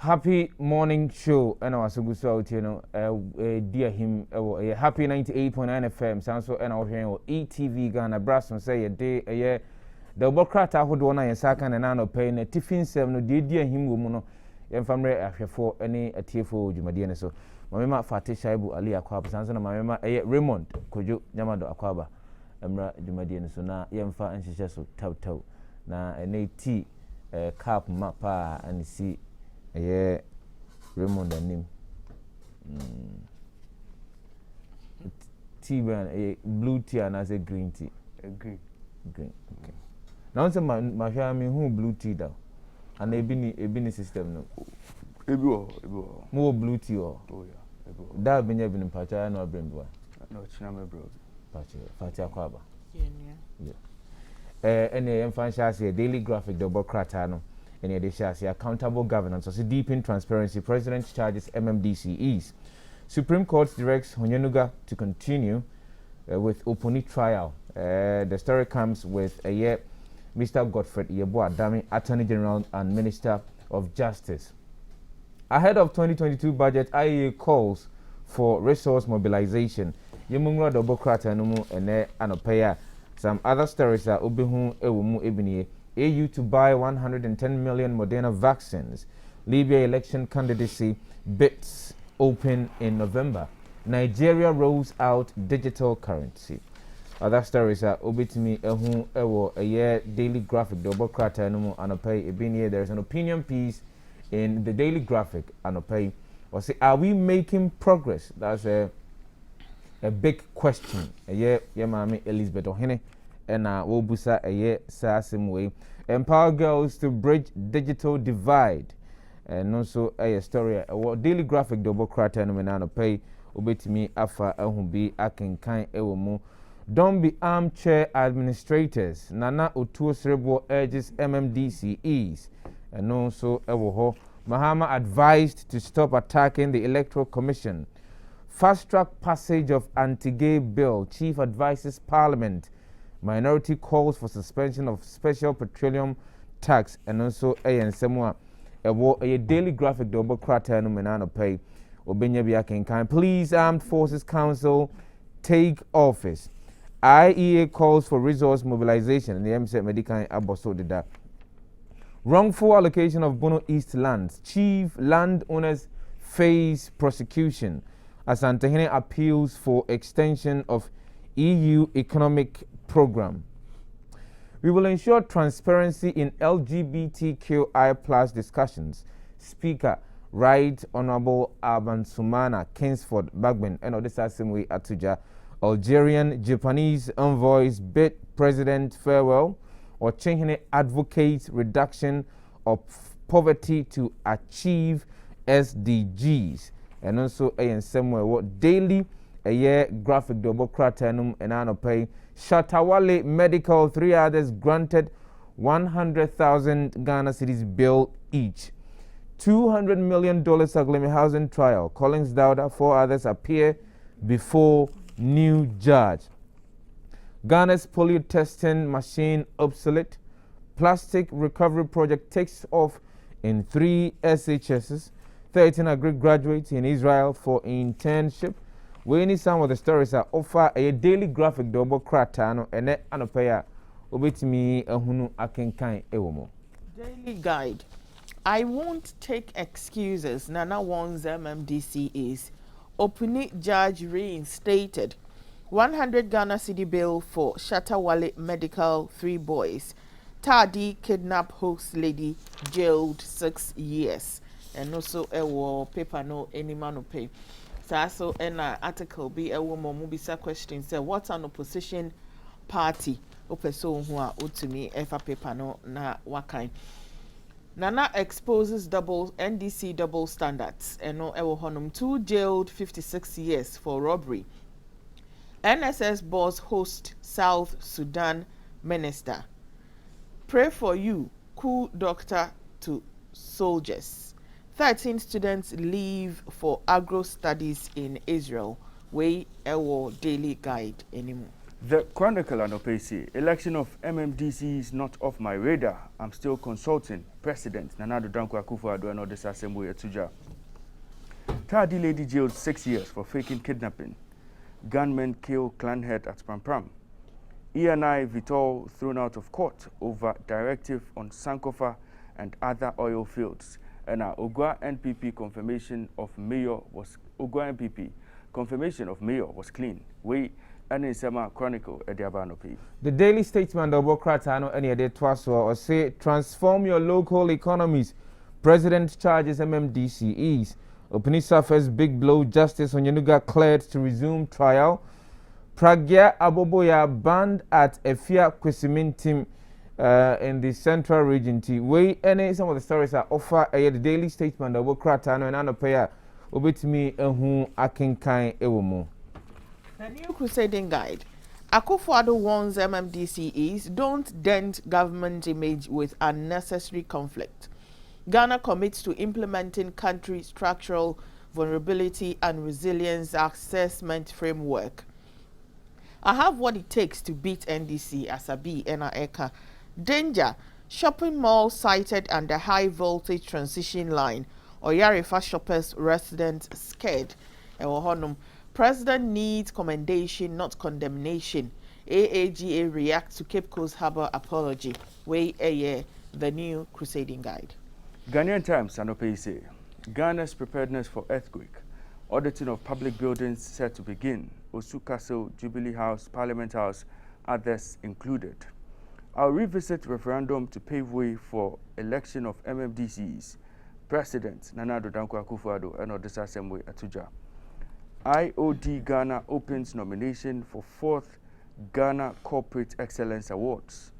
Happy morning show, and I was so good so you know, dear him, happy 98.9 FM, sounds so, and I was hearing ETV Ghana, Brass, and say a day, a year. The Bocrata would want a second and an paying a tiffin 7, no, dear him, woman, and family after for any a tearful Jumadiana. So, my mamma Fatisha Ali Aquab, Sansa, my mamma, Raymond, could you, Yamado Aquaba, Emra Jumadiana, so now, Yamfa and she just so toe, now an AT cap mappa and see. Raymond and him. Tea brand, blue tea and as a green tea. Green. Okay. Now, some my family who blue tea down, and they been system no. More blue tea or. Oh yeah. That been having in Pacha no bring one. No, Chiname bro. Pacha Kwaba. Yeah. Any emphasis here daily graphic double cratano. In addition, accountable governance, also deepen transparency. President charges MMDCEs. Supreme Court directs Honyenuga to continue with Oponi trial. The story comes with Mr. Godfred Yeboah Dami, Attorney General and Minister of Justice. Ahead of 2022 budget, IEA calls for resource mobilization. Yemungwa Dobokrata Numu Ene Anopeya. Some other stories are Ubihu Ewumu Ebini. AU to buy 110 million Moderna vaccines. Libya election candidacy bids open in November. Nigeria rolls out digital currency. Other stories are Obitimi Ehu Ewo a year daily graphic double crata and Anopay Ebinie. There's an opinion piece in the daily graphic Anopay. Or say, are we making progress? That's a big question. A year Yamami Elizabeth Ohene. And Wobusa a year Sasim way. Empower girls to bridge digital divide. And also a story daily graphic double crater and menano pay obetimi afa ehumbi akenkan ewomu. Don't be armchair administrators. Nana Otuo Srebo urges MMDCEs. And also ewoho. Mahama advised to stop attacking the Electoral Commission. Fast track passage of anti-gay bill. Chief advises Parliament. Minority calls for suspension of special petroleum tax and also a daily graphic double crater no menano pay obenya biakenkan. Please, Armed Forces Council take office. IEA calls for resource mobilization and the MSET Medican Aboso did that. Wrongful allocation of Bono East lands. Chief landowners face prosecution. Asantehene appeals for extension of EU economic program. We will ensure transparency in LGBTQI+ discussions. Speaker, Right Honorable Aban Sumana, Kingsford, Bagben, and Odesasimwe Atuja, Algerian Japanese envoys bid President farewell, or Chinhine advocates reduction of poverty to achieve SDGs. And also somewhere daily a year graphic double cratenum and anopay. Shatawale Medical, 3 others granted 100,000 Ghana cedis bill each. $200 million Aglemi housing trial. Collins Dowda, 4 others appear before new judge. Ghana's polio testing machine obsolete. Plastic recovery project takes off in 3 SHSs. 13 agri graduates in Israel for internship. We need some of the stories that offer a daily graphic double cratano and anopaya obitimi ehunu akenkan ewomo. Daily guide. I won't take excuses. Nana warns MMDCEs. Opuni judge reinstated. 100 Ghana cedi bill for Shatawale Medical 3 boys. Tadi kidnap host lady jailed 6 years. And also a paper no any man no pay. So an article be a woman mubisa question say what's an opposition party opeso who are to me efa paper no na wakai. Nana exposes NDC double standards and no ewo honum 2 jailed 56 years for robbery. NSS boss host South Sudan minister. Pray for you, cool doctor to soldiers. 13 students leave for agro studies in Israel. We ewo daily guide anymore. The Chronicle and OPC, election of MMDC is not off my radar. I'm still consulting President Nana Danko Akufo-Addo and others assembly at Tuja. Takoradi lady jailed 6 years for faking kidnapping. Gunmen kill clan head at Prampram. ENI Vitol thrown out of court over directive on Sankofa and other oil fields. And Ogwa NPP confirmation of mayor was clean. We and in Sema Chronicle at the Abanopi. The Daily Statesman Dobokrata any day twice or say transform your local economies. President charges MMDCEs. Opening suffers big blow. Justice Onyenuga cleared to resume trial. Pragya Aboboya banned at Efia Kwesimintim in the central region. We any some of the stories are offer the Daily Statesman Dobokrata and Anopaya. Obitimi ehu akinkan ewomo. The new Crusading Guide. Akufo-Addo warns MMDCEs don't dent government image with unnecessary conflict. Ghana commits to implementing country structural vulnerability and resilience assessment framework. I have what it takes to beat NDC Asabi Ena Eka. Danger. Shopping mall sited under high voltage transition line. Oyarifa shoppers residents scared. President needs commendation, not condemnation. AAGA reacts to Cape Coast Harbour apology. The new Crusading Guide. Ghanaian Times and OPC. Ghana's preparedness for earthquake. Auditing of public buildings set to begin. Osu Castle, Jubilee House, Parliament House, others included. I'll revisit referendum to pave way for election of MMDCs. President Nana Danko Akufo-Addo and others assembly at Tuja. IOD Ghana opens nomination for 4th Ghana Corporate Excellence Awards.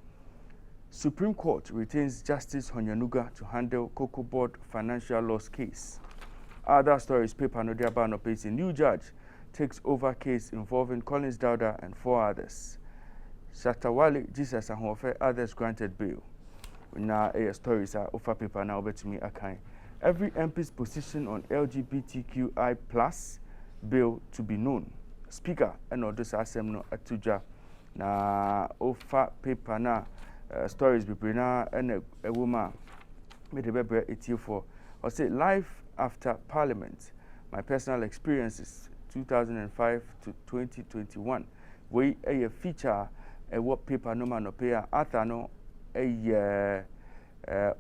Supreme Court retains Justice Onyenuga to handle Cocoa Board financial loss case. Other stories paper no diaba no pace. New judge takes over case involving Collins Dauda and 4 others. Shatawale Jesus and others granted bail. Now stories are offer paper now bet me akai. Every MP's position on LGBTQI plus bill to be known. Speaker and others assembly at Tuja. Na offer paper na stories be na and a woman made a bebre etiu for or say life after Parliament. My personal experiences 2005 to 2021. We a feature a what paper no man no pay author no a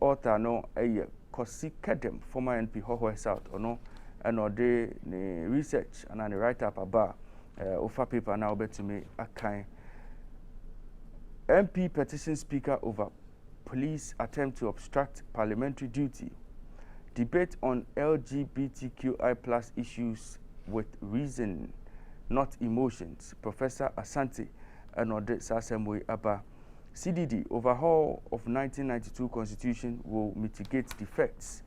author no a Kosi Kedem former NP Hoho South or no and or the research and the write up about offer paper now bet to me a kind MP petition speaker over police attempt to obstruct parliamentary duty. Debate on LGBTQI plus issues with reason, not emotions. Professor Asante and Ode Sasemwe Abba. CDD overhaul of 1992 constitution will mitigate defects.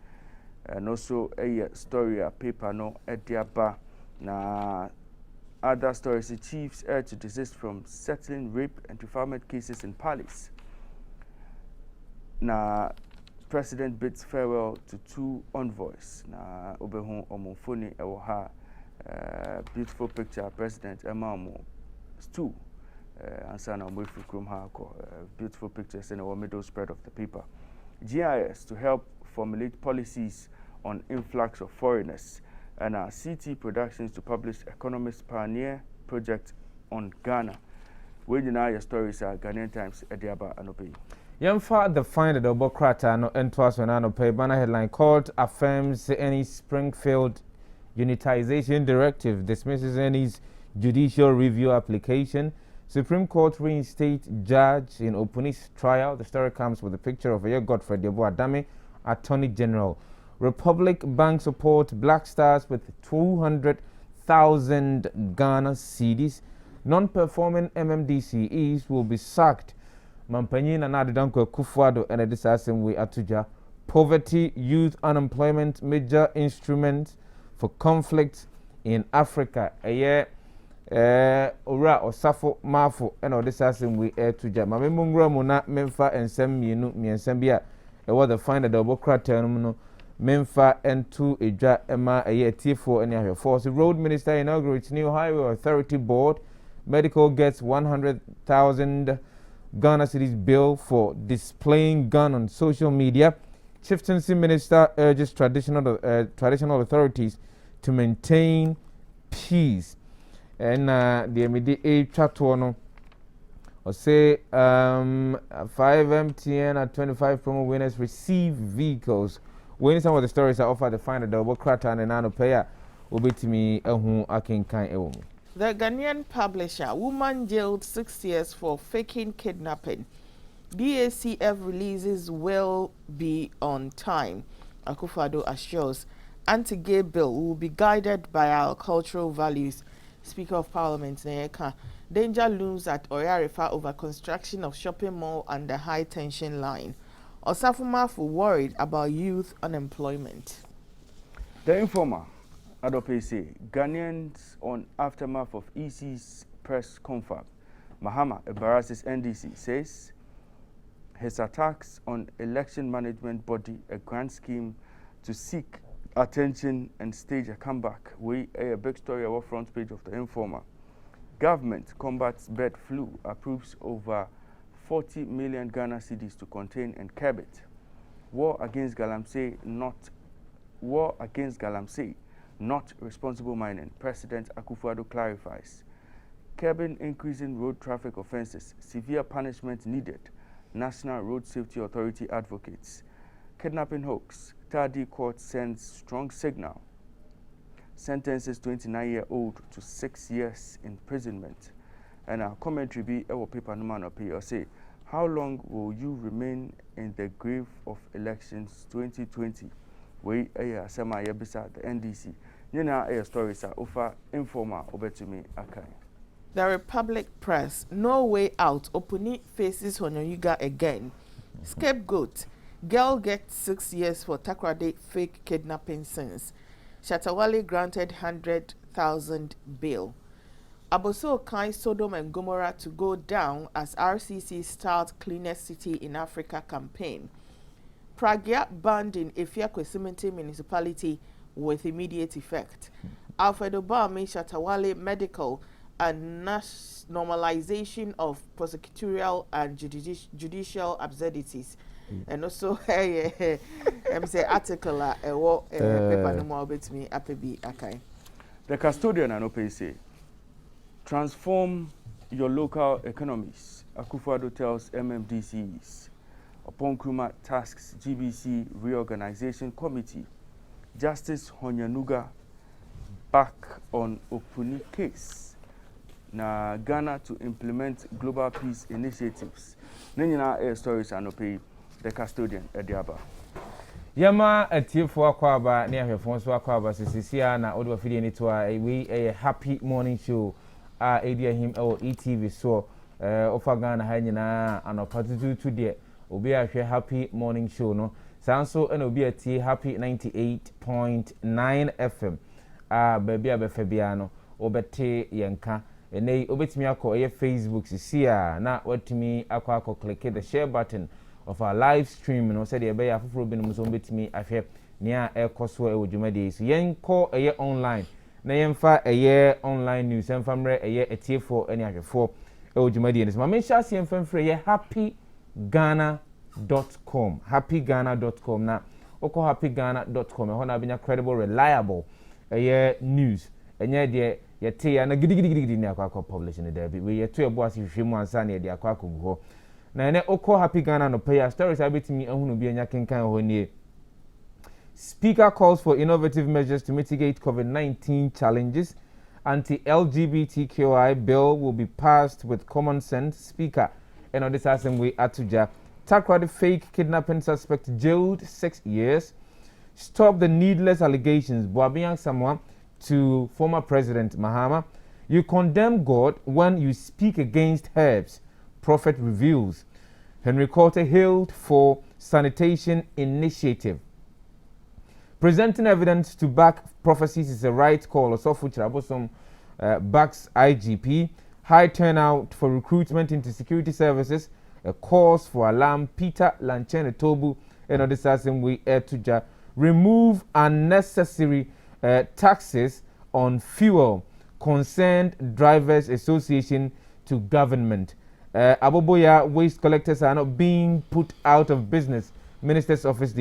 And also a story a paper no ediaba na other stories. The chiefs urge to desist from settling rape and defilement cases in Palace. Na President bids farewell to 2 envoys. Na Obehu Omofoni Ewoha, beautiful picture. President Emma Stu Ansana Omwefu Krumha, beautiful pictures in our middle spread of the paper. GIS to help formulate policies on influx of foreigners. And our CT Productions to publish Economist Pioneer Project on Ghana. Where your stories are Ghanaian Times, Ediaba, and Obey. Yamfa the find the double crater no entwas when I pay banner headline called affirms any Springfield unitization directive, dismisses any judicial review application. Supreme Court reinstate judge in Opuni's trial. The story comes with a picture of a Godfrey Debo Adame, Attorney General. Republic Bank support Black Stars with 200,000 Ghana cedis. Non-performing MMDCEs will be sacked. Mampanyin and Danko Akufo-Addo and this assembly Atuja. Poverty, youth unemployment, major instruments for conflict in Africa. A year, Ora or Safo Mafo and this assembly Atuja. Mame Mungra Mona Memfa and Semi Sambia. A what the find a double crater no. Memfa and 2 Eja Emma a year T4 and your force. The road minister inaugurates new highway authority board. Medical gets 100,000 Ghana cedis bill for displaying gun on social media. Chieftaincy Minister urges traditional authorities to maintain peace. And the immediate chat one or say 5 MTN and 25 promo winners receive vehicles. When some of the stories are offered to find a double crater and nano payer will be to me who I can kind. The Ghanaian publisher, woman jailed 6 years for faking kidnapping. BACF releases will be on time. Akufo-Addo assures anti-gay bill will be guided by our cultural values. Speaker of Parliament Nayeka, danger looms at Oyarifa over construction of shopping mall under high tension line. Osafumafu worried about youth unemployment. The Informer, Adopese, Ghanaians on aftermath of EC's press confab. Mahama embarrasses NDC, says his attacks on election management body, a grand scheme to seek attention and stage a comeback. We a big story our front page of the Informer. Government combats bird flu, approves over 40 million Ghana cedis to contain and curb it. War against Galamsey, not responsible mining. President Akufo-Addo clarifies. Curbing increasing road traffic offences, severe punishment needed. National Road Safety Authority advocates. Kidnapping hoax, Tardy court sends strong signal. Sentences 29-year-old to 6 years imprisonment. And our commentary be our paper no man or say, how long will you remain in the grave of elections 2020? We a sema yebisa the NDC. Nina a stories are offer Informer over to me akai. The Republic Press, no way out. Opuni faces Honyonuga again. Scapegoat. Girl gets 6 years for Takoradi fake kidnapping sins. Shatawale granted 100,000 bail. Aboso Kai Sodom and Gomorrah to go down as RCC starts Cleanest City in Africa campaign. Pragya banned in Efia Kwesimenti municipality with immediate effect. Alfred Obama Shatawale medical and normalization of prosecutorial and judicial absurdities. And also, I'm say article paper no more bet me apebi akai. The custodian and OPC transform your local economies. Akufo-Addo tells MMDCs. Upon Nkrumah tasks GBC Reorganization Committee. Justice Honyanuga back on Opuni case. Na Ghana to implement global peace initiatives. Nina air stories and opay the custodian Ediaba. Yama a tear for Aquaba near her phones for Aquaba, Siciliana, Odo Fidi we a happy morning show. Idea him or ETV so offer Ghana Hanyana and a party today. Will be a happy morning show, no? Sanso and will be a tea happy 98.9 FM. Baby Abe Fabiano, Obete Yanka. And they obey me ako Facebook see na what to me ako click the share button of our live stream and said the bear for bin muzombe me affair near air coswo e wojumade so yen call a year online na yen fa a year online news and famre a year etie for any ahwefo e wojumade and my mention see yen famfre ye happyghana.com na oko happyghana.com e ho na benya credible reliable a year news enye de yete na gidigidi ni akwa publishing there be we yeto ebo asihwehwemu ansa na de akwa go na ene oko happy Ghana no pay stories abetimi ahunu bi anya kenkan ho nie. Speaker calls for innovative measures to mitigate COVID-19 challenges. Anti-LGBTQI bill will be passed with common sense. Speaker and on this assembly Atuja. Takoradi fake kidnapping suspect jailed 6 years. Stop the needless allegations. Boabiang Samoa to former President Mahama. You condemn God when you speak against herbs. Prophet reveals. Henry Coulter hailed for sanitation initiative. Presenting evidence to back prophecies is a right call. Osofu Chirabosom backs IGP. High turnout for recruitment into security services. A cause for alarm. Peter Lanchen Tobu and on this assembly Tuja. Remove unnecessary taxes on fuel. Concerned Drivers Association to government. Aboboya waste collectors are not being put out of business. Minister's office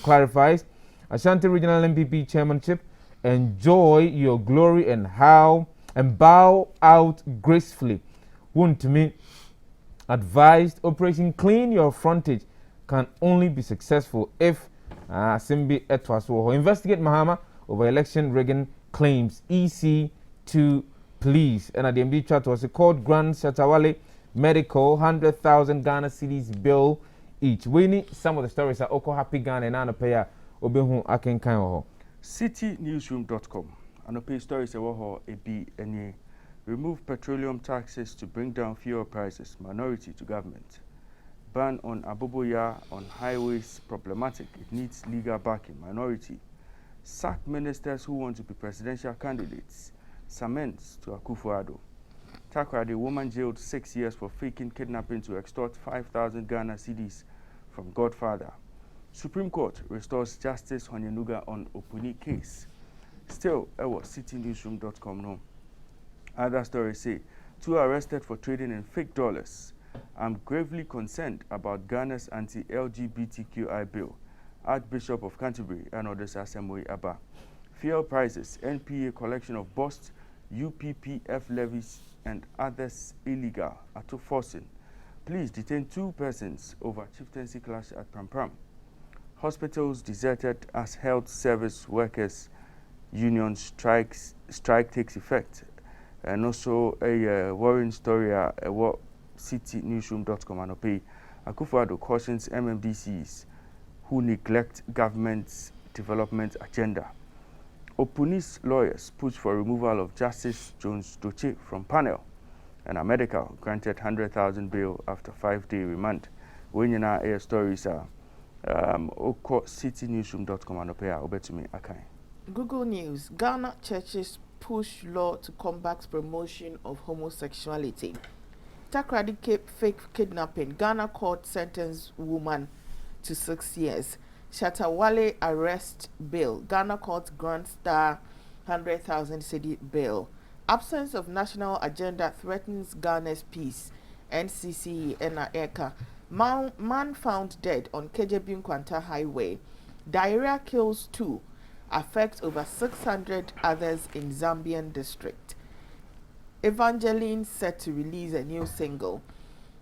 clarifies. Ashanti Regional MPP chairmanship. Enjoy your glory and bow out gracefully. Won't to me advised Operation Clean Your Frontage can only be successful if Simbi Etwaso investigate Mahama over election rigging claims. EC to police. And at the MD chat was a court grant Shatawale medical 100,000 Ghana cedis bill each. We need some of the stories are Oko Happy Ghana and Anapaya Obehu Aken Kanho. Citynewsroom.com. Anope stories ewoho ebi enye. Remove petroleum taxes to bring down fuel prices. Minority to government. Ban on aboboya on highways problematic. It needs legal backing. Minority. Sack ministers who want to be presidential candidates. Saments to Akufo-Addo. Takoradi Woman jailed 6 years for faking kidnapping to extort 5,000 Ghana cedis from Godfather. Supreme Court restores Justice Honyenuga on Opuni case. Still, citynewsroom.com no. Other stories say, 2 arrested for trading in fake dollars. I'm gravely concerned about Ghana's anti-LGBTQI bill. Archbishop of Canterbury and others assembly Abba. Fuel prices, NPA collection of bust, UPPF levies and others illegal are to forcing. Please detain 2 persons over chieftaincy clash at Pram. Hospitals deserted as health service workers union strike takes effect. And also a worrying story at what citynewsroom.com and pay. Akufo-Addo cautions MMDCs who neglect government's development agenda. Opuni's lawyers push for removal of Justice Jones Doche from panel. And a medical granted 100,000 bail after 5-day remand. When you know air stories are citynewsroom.com and pay obetumi akai. Google News. Ghana churches push law to combat promotion of homosexuality. Takoradi fake kidnapping. Ghana court sentenced woman to 6 years. Shatawale arrest bail. Ghana court grants star 100,000 cedi bail. Absence of national agenda threatens Ghana's peace. NCC Ena Eka. Man found dead on Kejebin Kwanta Highway. Diarrhea kills 2. Affects over 600 others in Zambian district. Evangeline set to release a new single.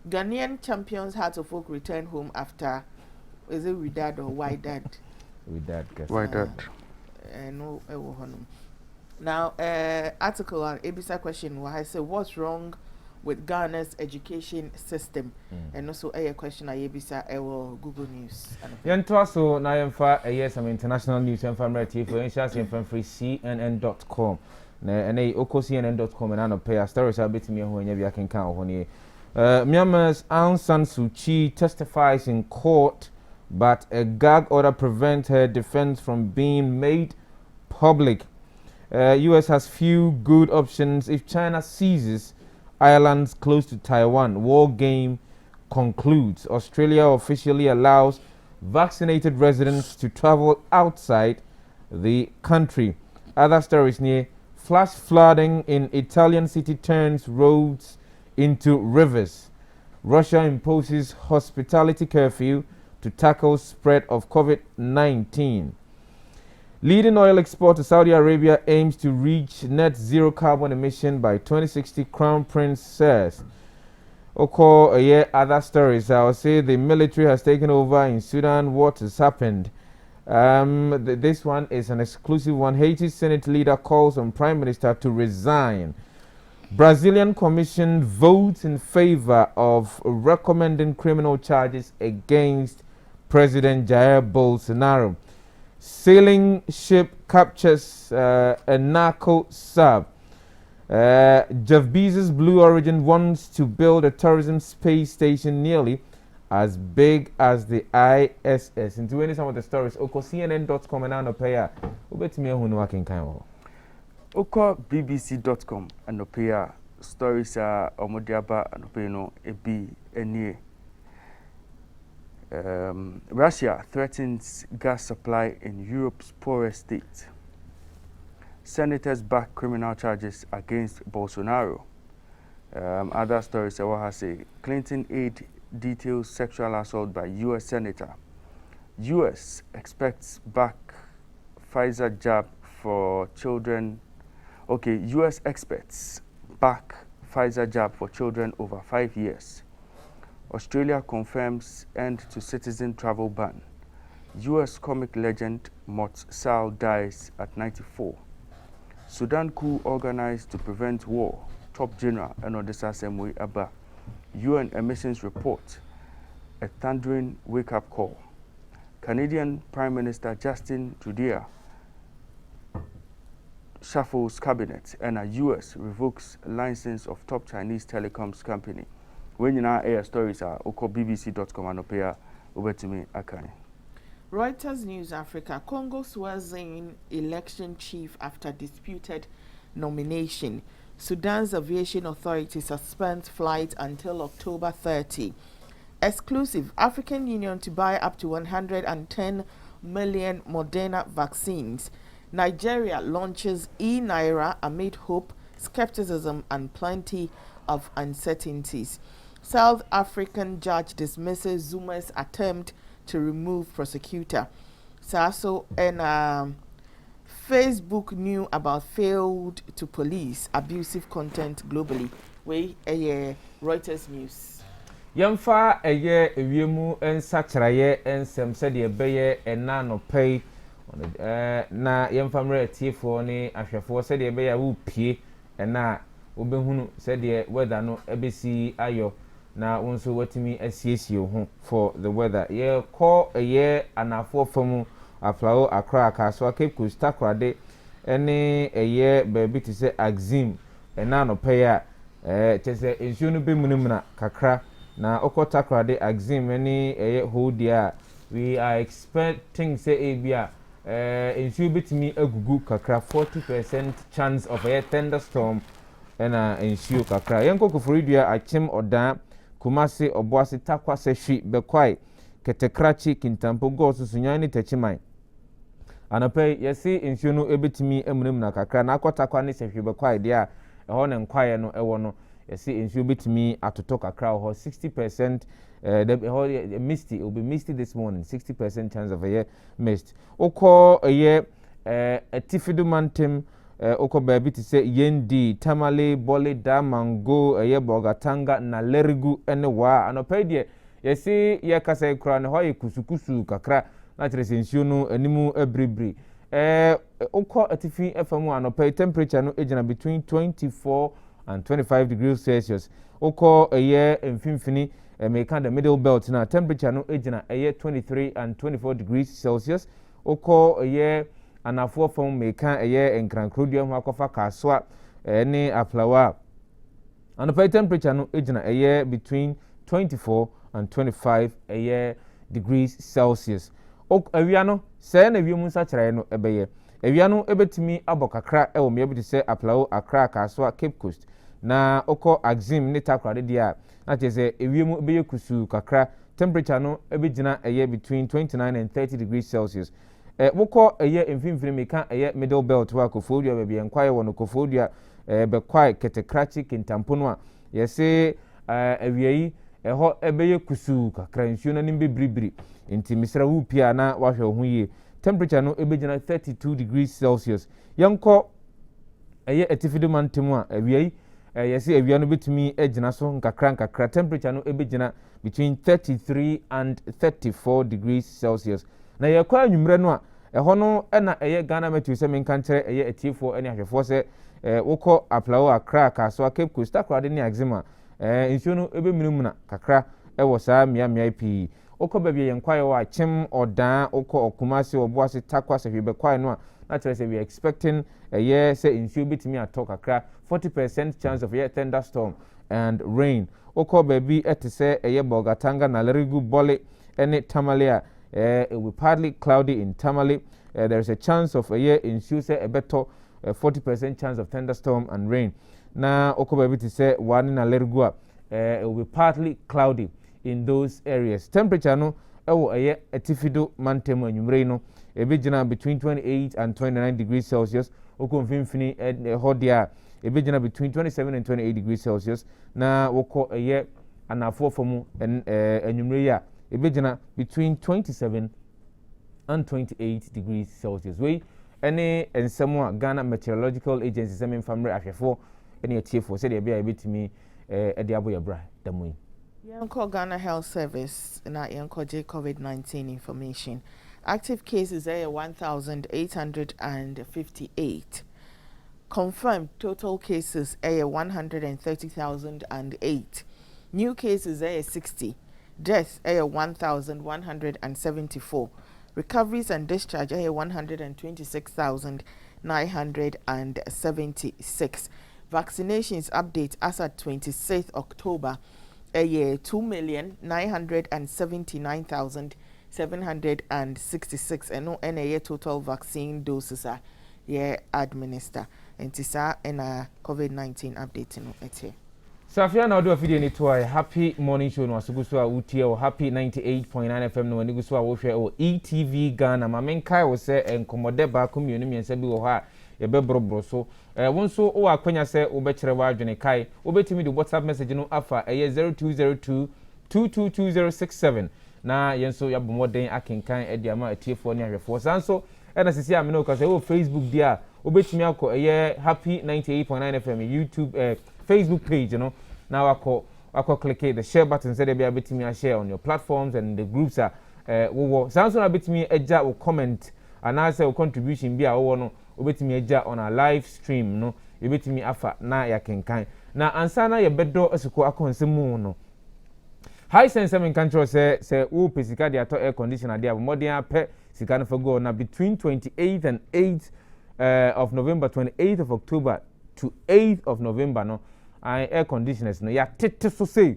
Ghanaian champions Heart of Oak return home after, is it Widad or Wydad? Widad. Wydad. No, now, article on ABC question where I say what's wrong with Ghana's education system, and also a question I ABC Google News. Yanto so na yemfa some international news and family TV for insurance and free CNN.com. Na CNN.com and anopay stories a bit me ho nya bia kenkan ho ne. Myanmar's Aung San Suu Kyi testifies in court, but a gag order prevents her defense from being made public. US has few good options if China seizes islands close to Taiwan. War game concludes. Australia officially allows vaccinated residents to travel outside the country. Other stories near flash flooding in Italian city turns roads into rivers. Russia imposes hospitality curfew to tackle spread of COVID-19. Leading oil exporter Saudi Arabia aims to reach net zero carbon emission by 2060, Crown Prince says. Other stories. I will say the military has taken over in Sudan. What has happened? This one is an exclusive one. Haiti's Senate leader calls on Prime Minister to resign. Brazilian Commission votes in favor of recommending criminal charges against President Jair Bolsonaro. Sailing ship captures a narco sub. Jeff Bezos' Blue Origin wants to build a tourism space station nearly as big as the ISS. Into any some of the stories, Oko CNN.com and Anopaya. Ubet me who know can kind Oko BBC.com and Opea stories are Omodiaba and Openo Ebi Enie. Russia threatens gas supply in Europe's poorest state. Senators back criminal charges against Bolsonaro. Other stories, I say Clinton aide details sexual assault by U.S. Senator. U.S. expects back Pfizer jab for children. Okay, U.S. experts back Pfizer jab for children over 5 years. Australia confirms end to citizen travel ban. U.S. comic legend Mott Sal dies at 94. Sudan coup organized to prevent war. Top General Enodisa Semwe Abba. UN emissions report. A thundering wake-up call. Canadian Prime Minister Justin Trudeau shuffles cabinet and a U.S. revokes license of top Chinese telecoms company. When you know air stories are oko bbc.com and opea over to me akane. Reuters News Africa. Congo swears in election chief after disputed nomination. Sudan's aviation authority suspends flights until October 30. Exclusive. African Union to buy up to 110 million Moderna vaccines. Nigeria launches e-Naira amid hope, skepticism and plenty of uncertainties. South African judge dismisses Zuma's attempt to remove prosecutor. Sasso and Facebook knew about failed to police abusive content globally. Reuters News. Yamfa eye ewiemu ensakraye ensem se de beye ena no pay na yamfa mre tiefo ni ahwefo se de beye wo pie ena obehunu se de weather no ebesi ayo na wonso watimi asiesie ho for the weather ye call eye anafo famu aflawo akra akaso Cape Coast Takoradi ene eye baby to say axim ena no pay chese ensuo no be munumna kakra na oko Takoradi axim ene eye hodia we are expecting say ebia ensuo betimi agugu kakra 40% chance of a thunderstorm ena ensuo kakra yenko koforidua achim odan Kumasi Obuasi Takwa Seshi Bekwai Ketekrachi Kintampo Gosu Sunyani Techiman Anape yesi insyunu ebitimi emunim na kakra na akwatakwa ni seshi Bekwai dia eho ne nkwaye no ewo no yesi insyu bitimi atoto kakra ho 60% eho misty, it will be misty this morning, 60% chance of a year mist oko a year atifidu mantem oko baby to say yendi tamale bole da mango eye bogatanga na lerigu ene wa anope die yesi ye kasa kura ne ho ye kusukusu kakra na trese nsuo no animu ebribri oko atifi efamu anope temperature no ejina between 24 and 25 degrees Celsius oko eye mfimfini make the middle belt na temperature no ejina eye 23 and 24 degrees Celsius oko eye anafo fom meka eye enkrankrodua ho akofa kaswa ne aflawa anopa temperature no ejina eye between 24 and 25 eye degrees Celsius awia no se na wiemu nsa kire no ebeye awia no ebetimi abokakra ewo me bi se aflawo akra kaswa Cape Coast na oko axim ne Takoradi dia na tese ewiemu ebeye kusu kakra temperature no ebegina eye between 29 and 30 degrees Celsius woko eye mfimfini meka eye middle belt wa kofodia bebe enkwaye wono kofodia bekwai ketekrachi kintampono a yese awiei eho ebeye kusu kakra nsuo na nimbe bribri nti misra wu pia na wahwe ho yi temperature no ebegina 32 degrees Celsius yanko eye etifidu mantemu a awiei yese awia no betumi egina so nkakra temperature no ebegina between 33 and 34 degrees Celsius na yekwa anwumre no a eho no na eye Ghana metu se menkantere eye etiefo ene ahwefo se woko aplawo akra kaso Cape Coast Takoradi ne axima nsuo no ebeminum na kakra ewo saa mia pi woko babie yenkwaye wa chim odan woko okumase obuase takwa se hwebekwaye no a na tere se we expecting eye se nsuo bitimi atok kakra 40% chance of a thunderstorm and rain woko baby etese eye bogatanga na lerigu bole ene tamale it will be partly cloudy in Tamale. There is a chance of a year in Suse Ebeto, 40% chance of thunderstorm and rain. Now, Okobabi to say one in Alergua, it will be partly cloudy in those areas. Temperature no, a year a tifido mantemo and umreno, a vigina between 28 and 29 degrees Celsius. oko mfimfini hɔ dia ebegyina between 27 and 28 degrees Celsius na wokɔ ɛyɛ anafo fomu enwumre ya ebegyina between 27 and 28 degrees Celsius. We any ensemo Ghana Meteorological Agency same family ahwefo any atiefo said e bia ebetimi e de aboya bra damoyi. Yanko Ghana Health Service na yanko J COVID-19 information. Active cases are 1,858. Confirmed total cases are 130,008. New cases are 60. Deaths are 1,174. Recoveries and discharge are 126,976. Vaccinations update as at 26th October. 2,979,766 and no a total vaccine doses are administer and tisa and COVID-19 update no ete. Safia na do afidi ni to a happy morning show no asuguso a utie o happy 98.9 FM no ani guso a wo hwe o ETV Ghana ma menkai wo se enkomode ba komienu miensa bi wo ha ye bebrobro so wonso o akwanya se wo be kire wa adwene kai wo betimi di WhatsApp message no afa 0202 222067 na yenso ya bomoden akenkan e dia ma atiefo ne ahwefo sanso na sisi a me no ka se wo Facebook dia wo betimi akọ happy 98.9 FM YouTube Facebook page, now I click the share button, say they be able to share on your platforms and the groups are sounds a bit me a jar or comment and answer or contribution be our no bit me a jar on our live stream, no, you bit me afa na ya can kind. Now ansana your bed door as a no. High sense in control say pesika the air conditioner there more than pet sikana for go now between 28th and 8th of November, 28th of October to 8th of November no air conditioners no ya tete so say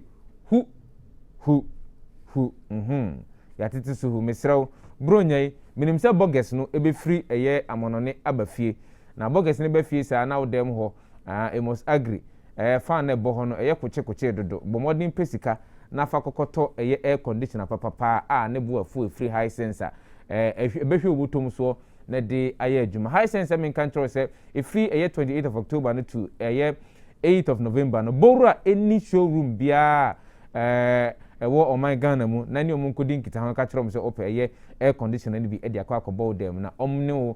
who ya tete so who mesraw bronyai minim say bogus no ebe free eye amonone abafie na bogus ne bafie sa na wodem ho e must agree fan na bo ho no eye koche dodo bo modern pesika na fa kokoto eye air conditioner papa ne bo afu free high sensor ebehwe obutom so na de aye adwuma high sense mean control say if free 28th of October no to 8th of November no bora any showroom bia wo o my Ghana mu na ni o nkodi nkita ho ka kire say ope air conditioner ni bi e de akwa dem na omne o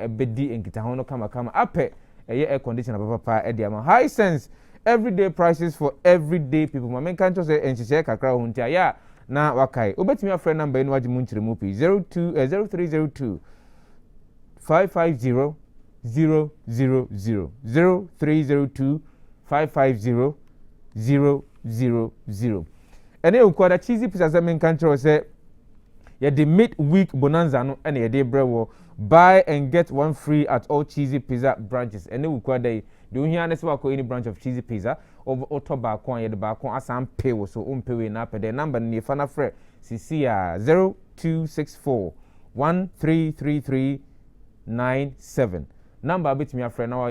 bedi nkita ho no kama ape air conditioner papa e de ama high sense everyday prices for everyday people my main control say enchise kakra ho ntia ya na wakai obetimi afre number enu waji mu nkire mu p 0302 550 000 0302 550 000. And you quite a cheesy piece as I mean control say yeah the mid-week bonanza no and yeah they brew buy and get one free at all cheesy pizza branches and you quite the hear any branch of cheesy pizza or tobacco and the back on asam pay so pay na pe the number ni fana fre CC 0264 133397 number bit me a friend now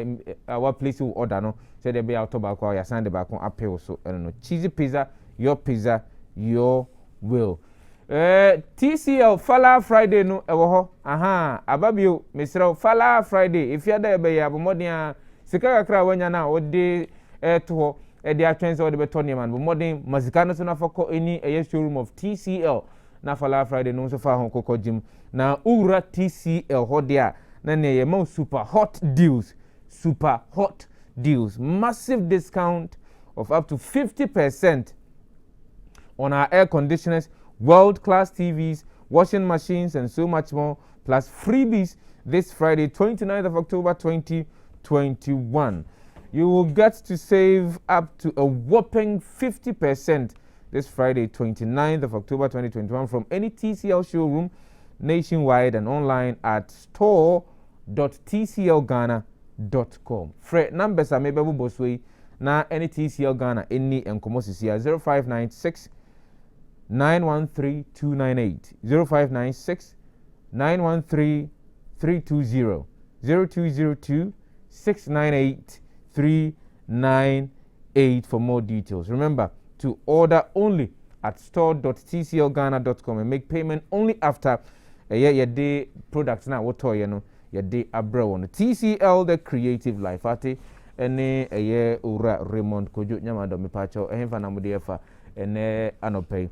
our place you order no say they be out tobacco ya send the back on apple so no cheesy pizza your will TCL Fala Friday no ewo ho ababio mesra Fala Friday if you there be ya bomodin sika kakra wanya na ode to ho e de atwen say ode be turn man bomodin mazika no so na fako any showroom of TCL na Fala Friday no so fa ho kokojim na ura TCL ho dia na ne ye mo super hot deals massive discount of up to 50% on our air conditioners, world-class TVs, washing machines and so much more plus freebies this Friday 29th of October 2021. You will get to save up to a whopping 50% this Friday 29th of October 2021 from any TCL showroom nationwide and online at store.tclghana.com. Fred numbers are maybe boswe na any TCL Ghana any enkomo sisi 0596 913 298 0596 913 320 0202 698 398 for more details. Remember to order only at store.tclghana.com and make payment only after a year day products now what toy yɛde abrɛ wɔn TCL the creative life ate ɛne ɛyɛ owura Raymond Kojo nyamado mepacho ɛhemfa na mode ɛfa ɛne anɔpɛ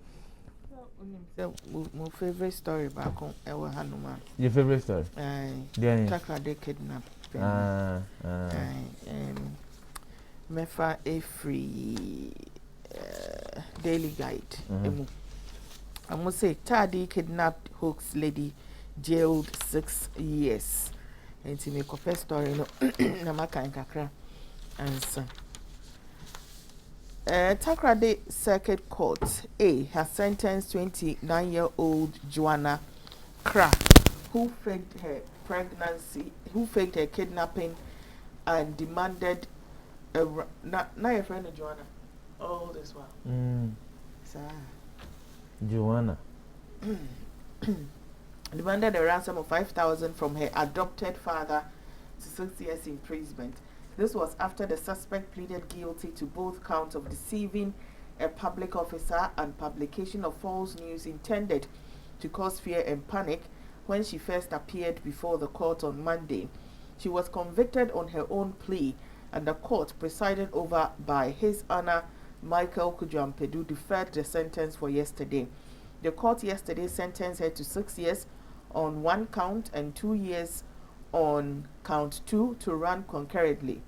my favorite story back on ewa hanuma. Your favorite story? Takoradi kidnapping. Mefa a free daily guide. I must say, Tadi kidnapped Hawks lady, jailed 6 years. And to make a story, no, Namaka and Kakra. And so. Takoradi Circuit Court A has sentenced 29-year-old Joanna Kra, who faked her pregnancy, who faked her kidnapping, and demanded a not your friend Joanna. All this while. Joanna demanded a ransom of 5,000 from her adopted father to 6 years imprisonment. This was after the suspect pleaded guilty to both counts of deceiving a public officer and publication of false news intended to cause fear and panic when she first appeared before the court on Monday. She was convicted on her own plea, and the court, presided over by His Honor Michael Kujampedu, deferred the sentence for yesterday. The court yesterday sentenced her to 6 years on one count and 2 years on count 2 to run concurrently.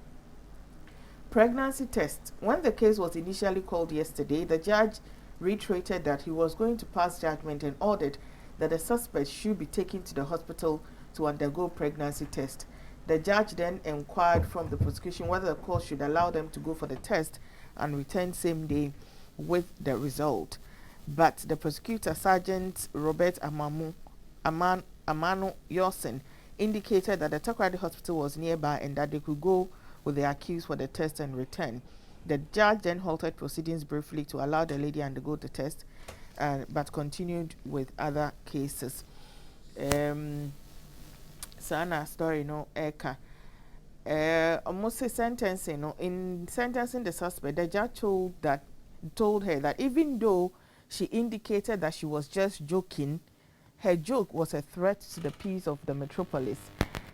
Pregnancy test. When the case was initially called yesterday, the judge reiterated that he was going to pass judgment and ordered that the suspect should be taken to the hospital to undergo pregnancy test. The judge then inquired from the prosecution whether the court should allow them to go for the test and return same day with the result. But the prosecutor, Sergeant Robert Amano Yosen, indicated that the Takoradi hospital was nearby and that they could go with the accused for the test and return. The judge then halted proceedings briefly to allow the lady undergo the test, but continued with other cases. Sana story no eka. Almost a sentencing. No, in sentencing the suspect, the judge told her that even though she indicated that she was just joking, her joke was a threat to the peace of the metropolis.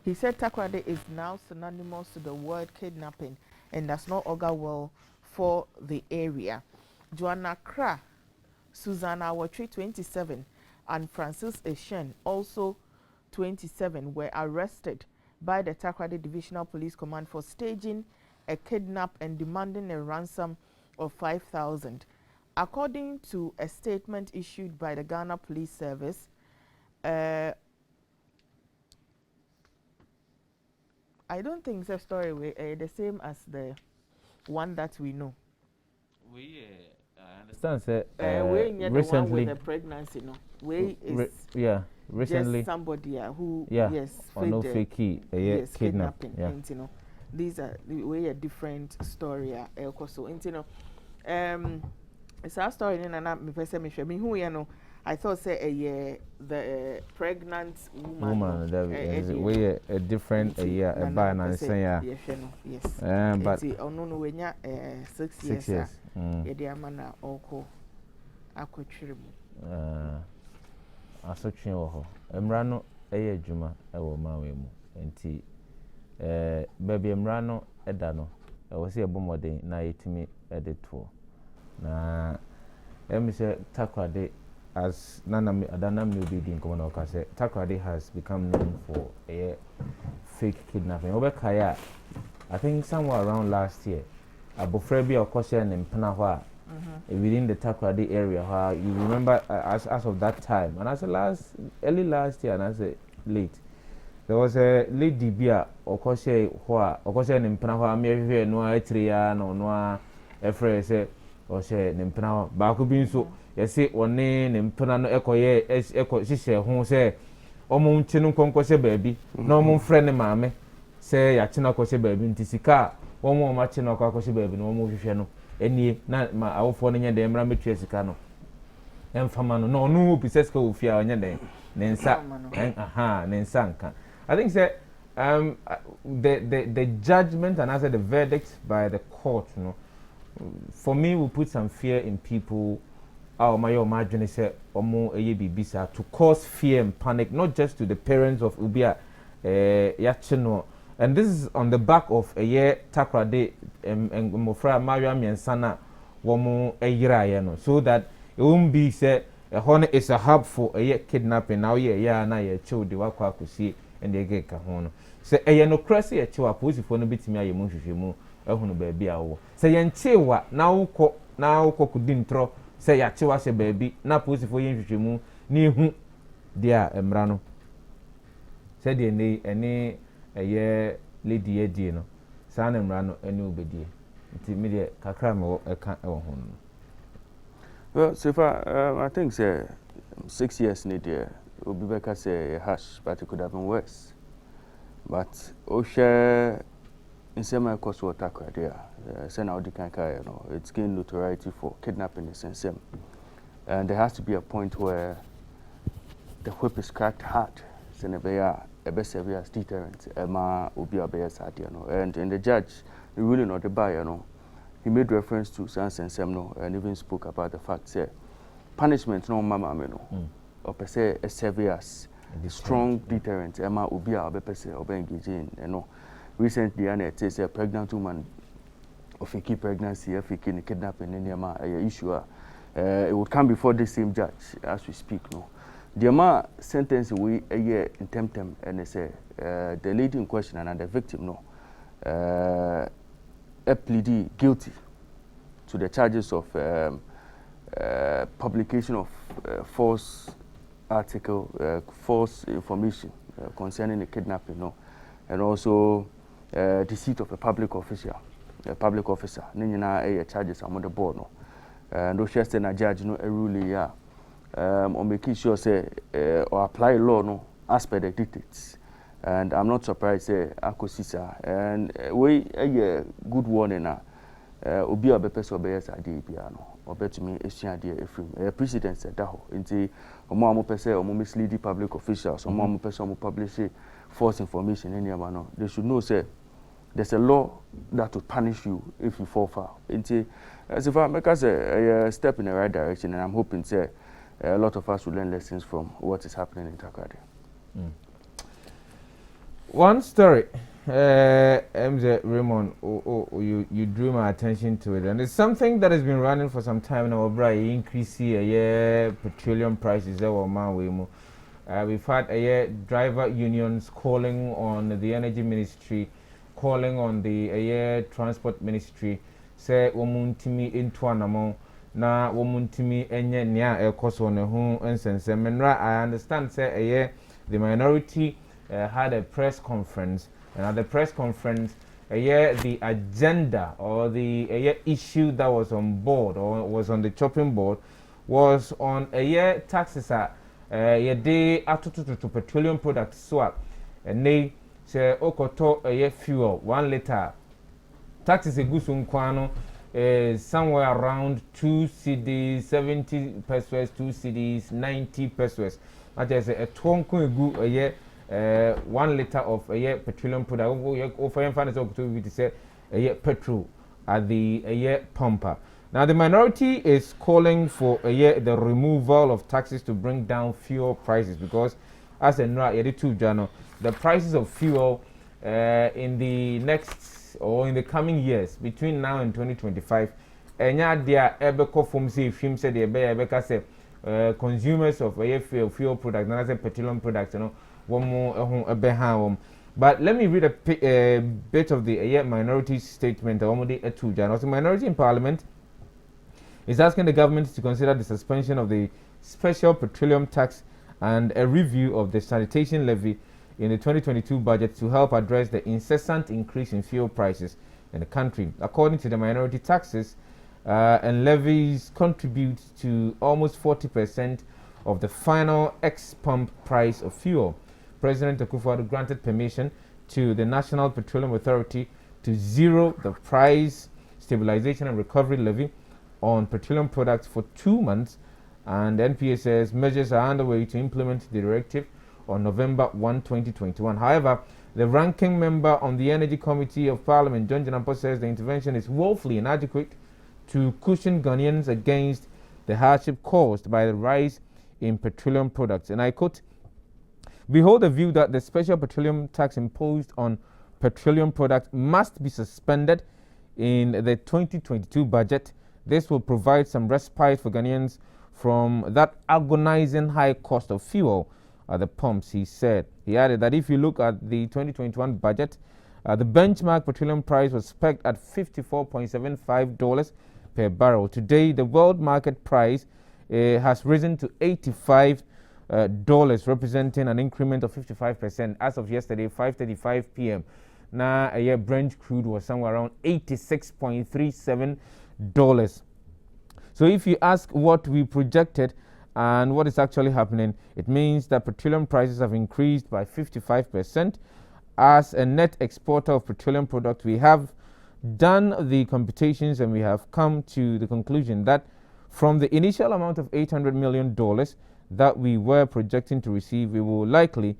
He said Takoradi is now synonymous to the word kidnapping and does not augur well for the area. Joanna Kra, Susanna Watri, 27, and Francis Eshen, also 27, were arrested by the Takoradi Divisional Police Command for staging a kidnap and demanding a ransom of 5,000. According to a statement issued by the Ghana Police Service, I don't think it's a story the same as the one that we know. I understand, sir. Recently, the one with the pregnancy, no. Recently. Just somebody who faked kidnapping. Yeah. And, these are a different story. So, it's our story. Who I thought say the pregnant woman. That a different a ban and say yes. But 6 years. 6 years. Amana oko akwetwiremu. Asotwe wo ho. Emra no eye adwuma e wo mawe mu. Enti baby emra no eda no e wo se ebomoden na yetimi edeto. Na emi se Takoradi as Adana Mubidi in Common Okase, Takoradi has become known for a fake kidnapping. Obekaya, I think somewhere around last year, Abofrebi or Koshen in Panahua, within the Takoradi area, you remember as of that time, and as early last year, and as late, there was a lady beer or Koshen in Panahua, Mary Noa Etria, no Efre, or say Nimpana, Bakubin so. Yesi one nempena no ekoye hihye ho se omo nchinu konkose baabi na omo mfre ne maame se ya china kose baabi ntisika omo ma china kose baabi na omo hwehwe no enie na ma awofo no nya de mra metwa sika no emfama no no no piseska ofia onya de nensa nensa nka. I think say the judgment and also the verdict by the court, for me will put some fear in people. My imagine say to cause fear and panic, not just to the parents of Ubia yachino. And this is on the back of a year Takoradi Mofra Mariam Yansana Womu a year, so that it won't be said a honor is a hub for a year kidnapping. Now, yeah, na ye child the Waka could see and they get Kahono. Say a no crazy a child, pussy for no bit me a moon, a hono baby. Say, and chewa now cook didn't throw, say, ya chiwa say baby, na pussy for you, near whom, dear Emrano. Said the any. A year lady ye no san emra any obedie nti me de kakra me eka e ho no. Well, so far I think say 6 years need there obi beka say harsh, but it could have been worse. But o share in same course what Takoradi say na odi kan kai, it's gained notoriety for kidnapping in same, and there has to be a point where the whip is cracked hard. Senebeya a best as deterrent, Emma will be a best idea, and the judge, the ruling of the buyer, he made reference to Sans and Semno and even spoke about the fact that punishment, no mamma, or per se, a severe as strong deterrent, Emma will be a best or engaging, recently, it is a pregnant woman of a key pregnancy, a kidnapping in the issue. It would come before the same judge as we speak, The ama sentence we a year in temtem and they say the lady in question and the victim pleaded guilty to the charges of publication of false article, false information concerning the kidnapping, and also deceit of a public officer. Nina a charges on the board, and those just a judge a ruling or making sure say or apply law as per the dictates. And I'm not surprised say Akosisa and we a good warning obi obepeso obeyes ade piano or bet me issue ade efrim president said that nti omo pese omo mislead public officials omo pese omo publish false information anyama no, they should know say there's a law that will punish you if you fall foul. Nti as if I make us a step in the right direction, and I'm hoping say a lot of us will learn lessons from what is happening in Takoradi. One story, MZ Raymond, you drew my attention to it, and it's something that has been running for some time now. Increase petroleum prices. We've had driver unions calling on the energy ministry, calling on the transport ministry, say womuntimi into anamo. Na womuntimi enye nia ekoso ne ho ensense menra. I understand say the minority had a press conference, and at the press conference the agenda or the issue that was on board or was on the chopping board was on taxes day atututu petroleum products swap, and they say okoto fuel 1 liter taxes egusun kwano is somewhere around 2 cedis, 70 pesos, 2 cedis, 90 pesos. That is a 1 liter of petroleum product. To say petrol at the pumper. Now the minority is calling for the removal of taxes to bring down fuel prices, because as the prices of fuel in the next or in the coming years between now and 2025, consumers of fuel products, not as petroleum products, one more. But let me read a bit of the minority statement. The minority in Parliament is asking the government to consider the suspension of the special petroleum tax and a review of the sanitation levy in the 2022 budget to help address the incessant increase in fuel prices in the country. According to the minority, taxes and levies contribute to almost 40% of the final ex-pump price of fuel. President Akufo-Addo granted permission to the National Petroleum Authority to zero the price stabilization and recovery levy on petroleum products for 2 months, and NPA says measures are underway to implement the directive on November 1, 2021. However, the ranking member on the Energy Committee of Parliament, John Janampo, says the intervention is woefully inadequate to cushion Ghanaians against the hardship caused by the rise in petroleum products. And I quote, We hold the view that the special petroleum tax imposed on petroleum products must be suspended in the 2022 budget. This will provide some respite for Ghanaians from that agonizing high cost of fuel at the pumps, he said. He added that if you look at the 2021 budget, the benchmark petroleum price was pegged at $54.75 per barrel. Today, the world market price has risen to $85, representing an increment of 55% as of yesterday, 5:35 p.m. Now, Brent crude was somewhere around $86.37. So if you ask what we projected and what is actually happening, it means that petroleum prices have increased by 55%. As a net exporter of petroleum products, we have done the computations and we have come to the conclusion that from the initial amount of $800 million that we were projecting to receive, we are likely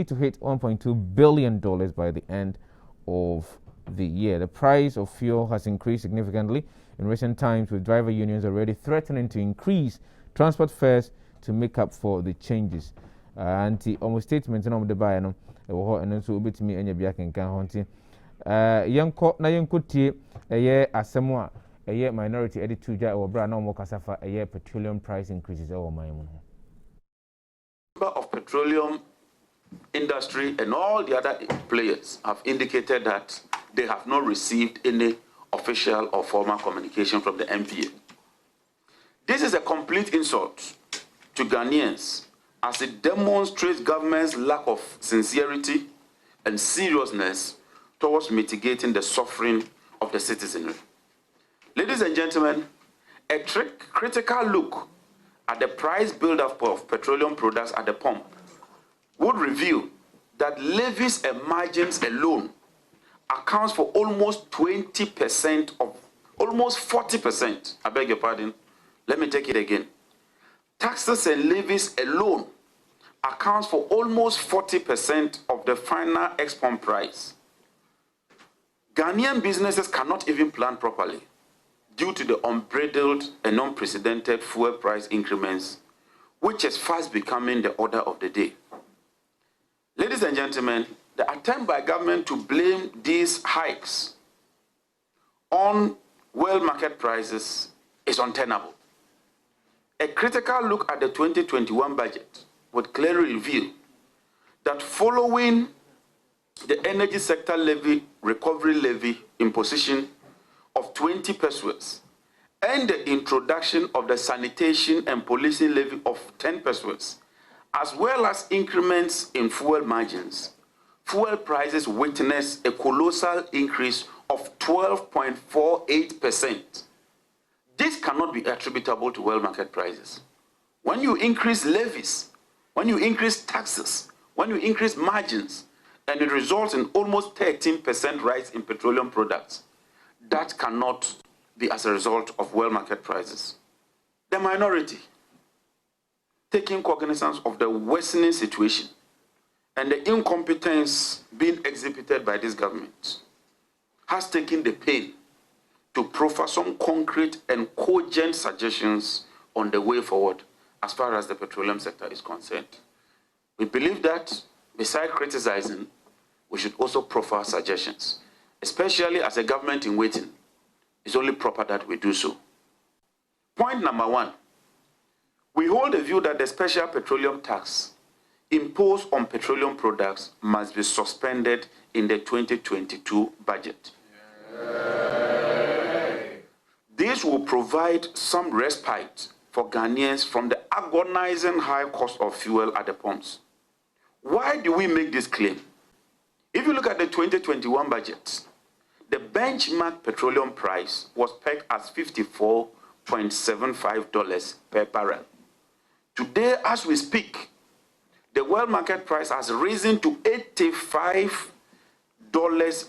to hit $1.2 billion by the end of the year. The price of fuel has increased significantly in recent times, with driver unions already threatening to increase transport fares to make up for the changes. Anti almost statements on the buy and so bit me any black and county. Young court na young kuti a year asemwa a year minority edit to ja or brand no more casafa a year petroleum price increases over my own. Of petroleum industry and all the other players have indicated that they have not received any official or formal communication from the MPA. This is a complete insult to Ghanaians as it demonstrates government's lack of sincerity and seriousness towards mitigating the suffering of the citizenry. Ladies and gentlemen, a critical look at the price build-up of petroleum products at the pump would reveal that levies and margins alone accounts for almost 20% of, almost 40%, I beg your pardon, let me take it again. Taxes and levies alone accounts for almost 40% of the final export price. Ghanaian businesses cannot even plan properly due to the unbridled and unprecedented fuel price increments, which is fast becoming the order of the day. Ladies and gentlemen, the attempt by government to blame these hikes on world market prices is untenable. A critical look at the 2021 budget would clearly reveal that following the energy sector levy, recovery levy imposition of 20 pesos and the introduction of the sanitation and policing levy of 10 pesos, as well as increments in fuel margins, fuel prices witnessed a colossal increase of 12.48%. This cannot be attributable to world market prices. When you increase levies, when you increase taxes, when you increase margins, and it results in almost 13% rise in petroleum products, that cannot be as a result of world market prices. The minority, taking cognizance of the worsening situation and the incompetence being exhibited by this government, has taken the pain to proffer some concrete and cogent suggestions on the way forward as far as the petroleum sector is concerned. We believe that, besides criticizing, we should also proffer suggestions, especially as a government in waiting. It's only proper that we do so. Point number one, we hold the view that the special petroleum tax imposed on petroleum products must be suspended in the 2022 budget. This will provide some respite for Ghanaians from the agonizing high cost of fuel at the pumps. Why do we make this claim? If you look at the 2021 budget, the benchmark petroleum price was pegged as $54.75 per barrel. Today, as we speak, the world market price has risen to $85,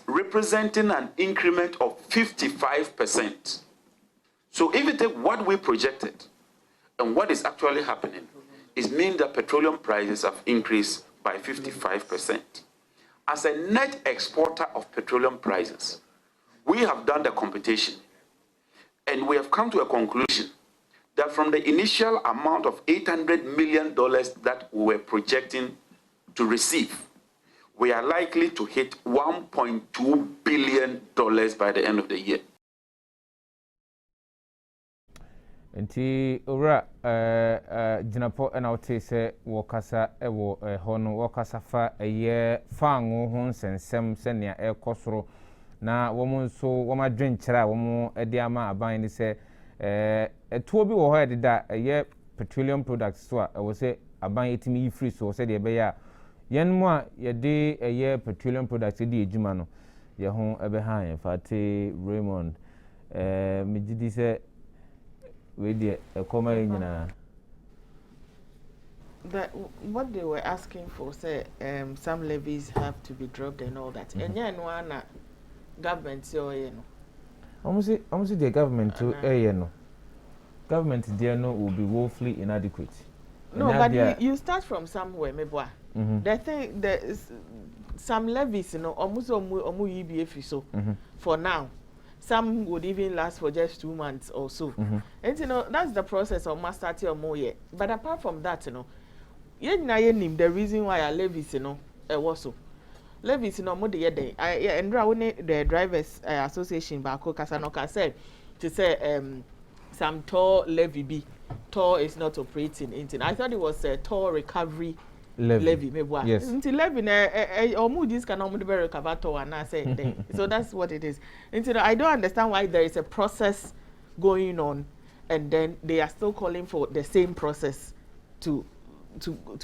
representing an increment of 55%. So if you take what we projected and what is actually happening, it means that petroleum prices have increased by 55%. As a net exporter of petroleum prices, we have done the computation and we have come to a conclusion that from the initial amount of $800 million that we were projecting to receive, we are likely to hit $1.2 billion by the end of the year. Nti ora jinapo na wote se wokasa ewo hono wokasa fa eye fango ho nsensem se ne ekosoro na womo nso woma dwenkyera womo ede ama aban ni se etuo bi wo ho ededa eye petroleum products so a wo se aban etimi free so se de be ya yen mo a ye de eye petroleum products de ejuma no ye ho ebe han fate Raymond mejidi se what they were asking for, say, some levies have to be dropped and all that. And yeah, no one government, so you know. Almost the government to no. Government there no will be woefully inadequate. No, but you start from somewhere, maybe. The thing there is some levies, you know, almost so for now. Some would even last for just 2 months or so. And you know, that's the process of master or more yet. But apart from that, you know, the reason why I levies, you know, was so. Levies, you know, more the day. And the drivers association back Kasanoka said to say some toll levy B. Toll is not operating. I thought it was a toll recovery levy maybe yes until levy or this can only be recovered to and I say so that's what it is. Until I don't understand why there is a process going on and then they are still calling for the same process to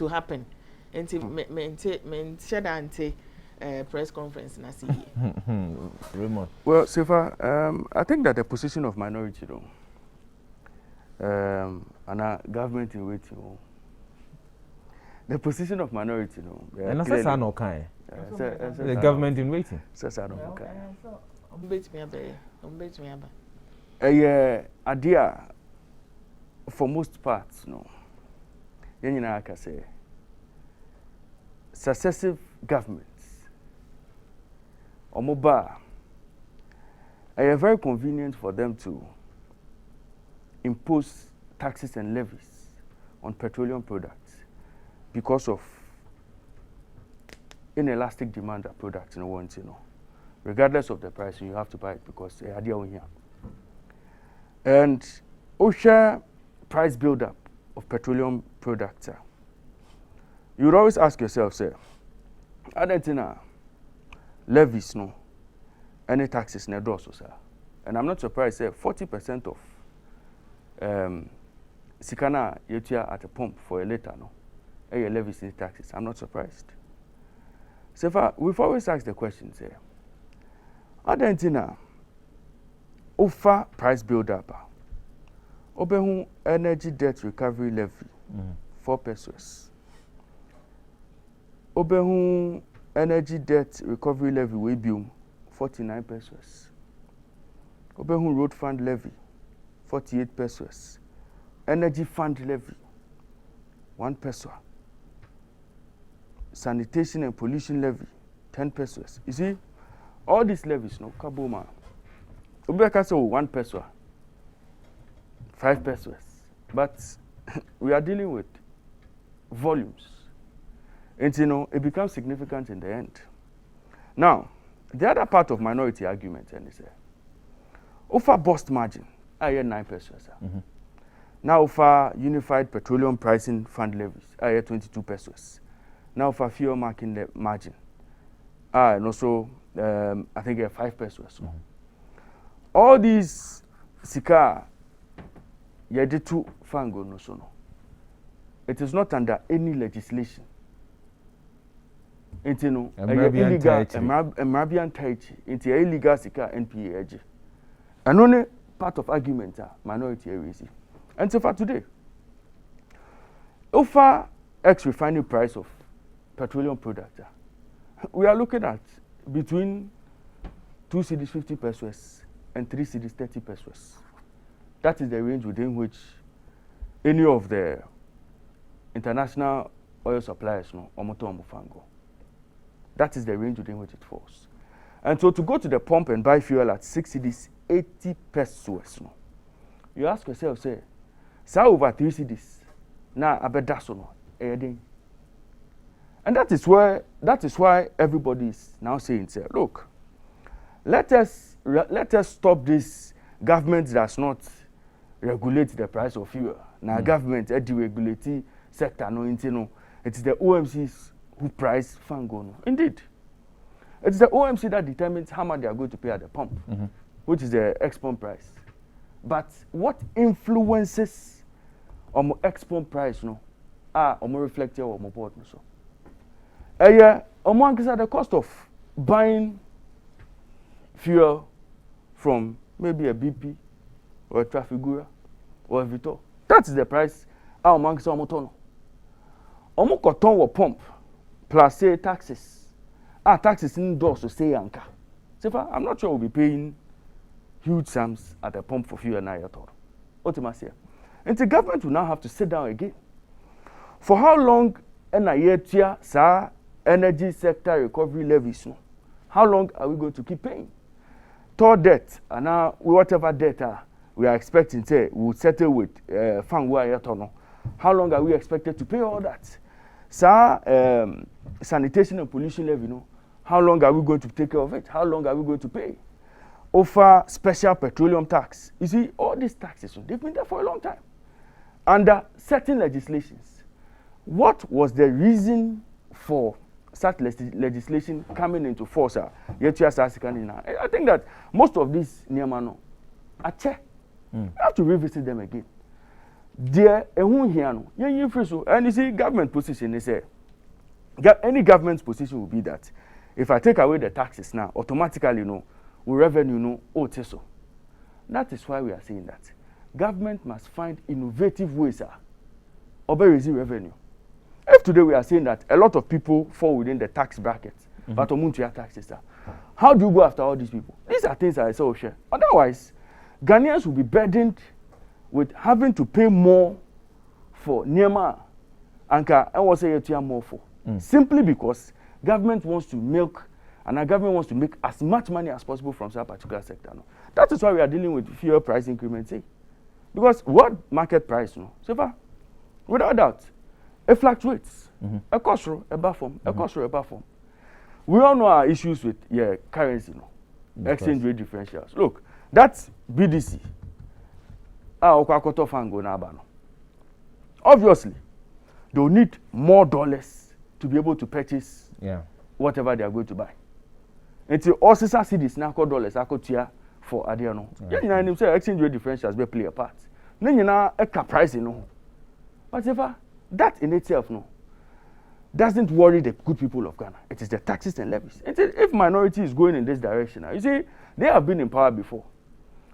happen until press conference na see remote. Well, Sifa, I think that the position of minority though and our government in waiting. The position of minority, no. And that's no kind. The government in waiting. That's no kind. Idea for most parts, no. I can say successive governments or mobile are very convenient for them to impose taxes and levies on petroleum products. Because of inelastic demand of products in one, you know, regardless of the price, you have to buy it because they are here. And OSHA price build-up of petroleum products. You would always ask yourself, say, Argentina levies no any taxes ne also, sir. And I'm not surprised, say 40% of Sikana yetia at a pump for a liter no. Levies in taxes. I'm not surprised. So far, we've always asked the question, say, Argentina offer price build-up. Obehu energy debt recovery levy, 4 pesos. Obehu energy debt recovery levy, we bill 49 pesos. Obehu road fund levy, 48 pesos. Energy fund levy, 1 peso. Sanitation and pollution levy, 10 pesos. You see, all these levies, no, kabuma. Ubeka say 1 peso, 5 pesos. But we are dealing with volumes. And you know, it becomes significant in the end. Now, the other part of minority argument, and is offer bust margin, I hear 9 pesos. Now offer unified petroleum pricing fund levies, I hear 22 pesos. Now for fuel marking margin, and also I think 5 pesos. All these sika yeditu fango no so no. It is not under any legislation. Into no illegal Marabian Taichi into illegal sika NPA. And only part of argument minority areas. And so far today, offer ex-refining price of petroleum product, we are looking at between 2 cedis 50 pesos and 3 cedis 30 pesos. That is the range within which any of the international oil suppliers no omoto. That is the range within which it falls. And so to go to the pump and buy fuel at 6 cedis 80 pesos, no, you ask yourself, say, over 3 cedis, now abedaso no, And that is why everybody is now saying, say, look, let us stop this. Government does not regulate the price of fuel. Now government deregulate sector no intino. It is the OMCs who price fango. No. Indeed. It is the OMC that determines how much they are going to pay at the pump, which is the ex-pump price. But what influences on ex-pump price no on reflected on my board no so. Among the cost of buying fuel from maybe a BP or a Trafigura or a Vito. That is the price among some motor. Omo cotton or pump plus say taxes. Taxes indoors to say anka. So far, I'm not sure we'll be paying huge sums at the pump for fuel and at all. Ultimately, and the government will now have to sit down again. For how long sa energy sector recovery levies? No? How long are we going to keep paying? Third debt, and now whatever debt we are expecting, say we'll settle with no. How long are we expected to pay all that? Sanitation and pollution levy, no. How long are we going to take care of it? How long are we going to pay? Offer special petroleum tax. You see, all these taxes, they've been there for a long time. Under certain legislations, what was the reason for such legislation coming into force? I think that most of these Niamano are check. You have to revisit them again. There, and you see, government position is any government's position will be that if I take away the taxes now, automatically, we revenue, so. That is why we are saying that government must find innovative ways of raising revenue. If today we are saying that a lot of people fall within the tax bracket, but omuntia taxes, how do you go after all these people? These are things I say share. Otherwise, Ghanaians will be burdened with having to pay more for Niema Anka and was say more for. Simply because government wants to milk and our government wants to make as much money as possible from that particular sector. No? That is why we are dealing with fuel price increments. Because what market price, so far, without doubt, it fluctuates. A cost row, a buffer, a cost row, a buffer. We all know our issues with currency, exchange rate differentials. Look, that's BDC. Obviously, they will need more dollars to be able to purchase whatever they are going to buy. Until all cities now call dollars, I could tier for Adiano. You say exchange rate differentials will play a part. Then you know a pricing, but if that in itself doesn't worry the good people of Ghana. It is the taxes and levies. If minority is going in this direction, you see, they have been in power before,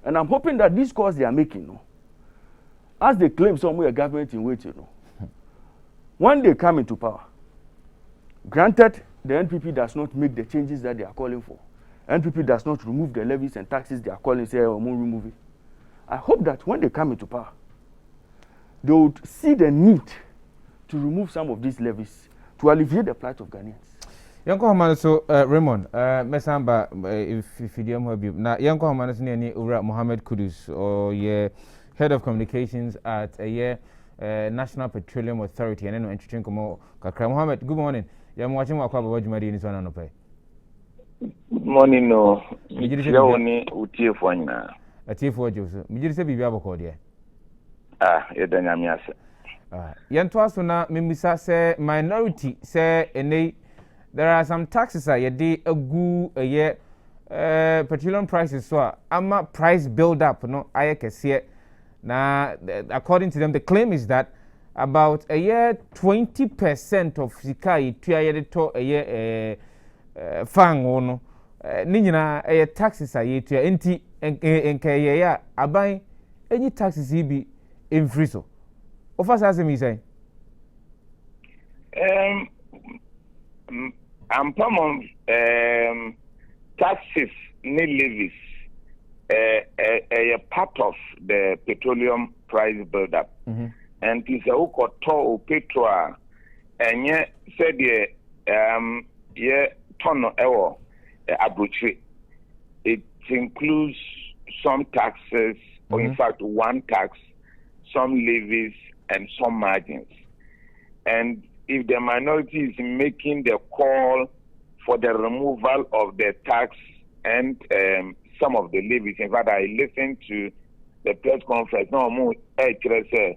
and I'm hoping that these calls they are making, as they claim somewhere government in waiting, when they come into power, granted the NPP does not make the changes that they are calling for. NPP does not remove the levies and taxes they are calling, say, or more remove it. I hope that when they come into power, they would see the need to remove some of these levies to alleviate the plight of Ghanaians. Yanko Hamana so Raymond, Mesamba if you don't have now Yanko Hamana ni Ura Mohammed Kudus or head of communications at National Petroleum Authority and then introducing Komo Kakra Mohammed. Good morning. I'm watching what Kwaba Wajumadi in this one. Good morning, no. Only Uti for now. A tea for Joseph. Mijisa be able to Yedanyamias. Yantwasuna Mimisa say minority say there are some taxes a day a goo a year petroleum prices so ama price build up no I can see it. Now according to them the claim is that about a year 20% of Sikai to a year fang ono Nina a taxes a year to enti and abai any taxes he be in friso. Of us as me say I'm common taxes ni levies a part of the petroleum price build up. And it's a to petrol and yet said ton euro abrochi. It includes some taxes, or in fact one tax, some levies and some margins. And if the minority is making the call for the removal of the tax and some of the levies. In fact, I listened to the press conference. No, the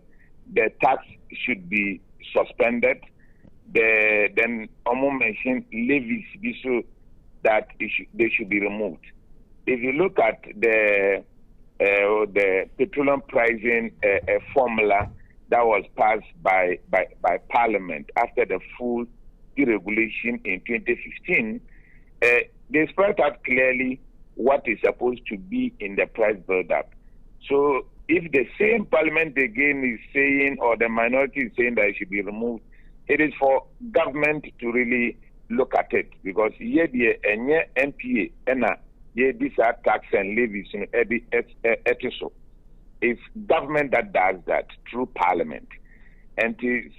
tax should be suspended. Then Omo mentioned levies so that they should be removed. If you look at the petroleum pricing formula that was passed by Parliament after the full deregulation in 2015, they spelled out clearly what is supposed to be in the price build-up. So if the same Parliament again is saying, or the minority is saying that it should be removed, it is for government to really look at it, because here the MPA and these are tax and levies in so it's government that does that through Parliament. And it's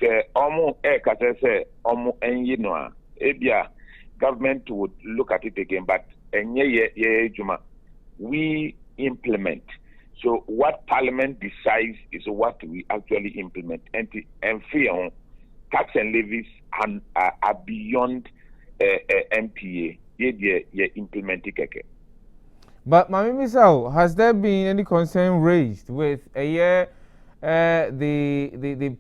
government would look at it again, but we implement. So what Parliament decides is what we actually implement. And fear tax and levies are beyond MPA. Implementing. But Mami Misao, has there been any concern raised with the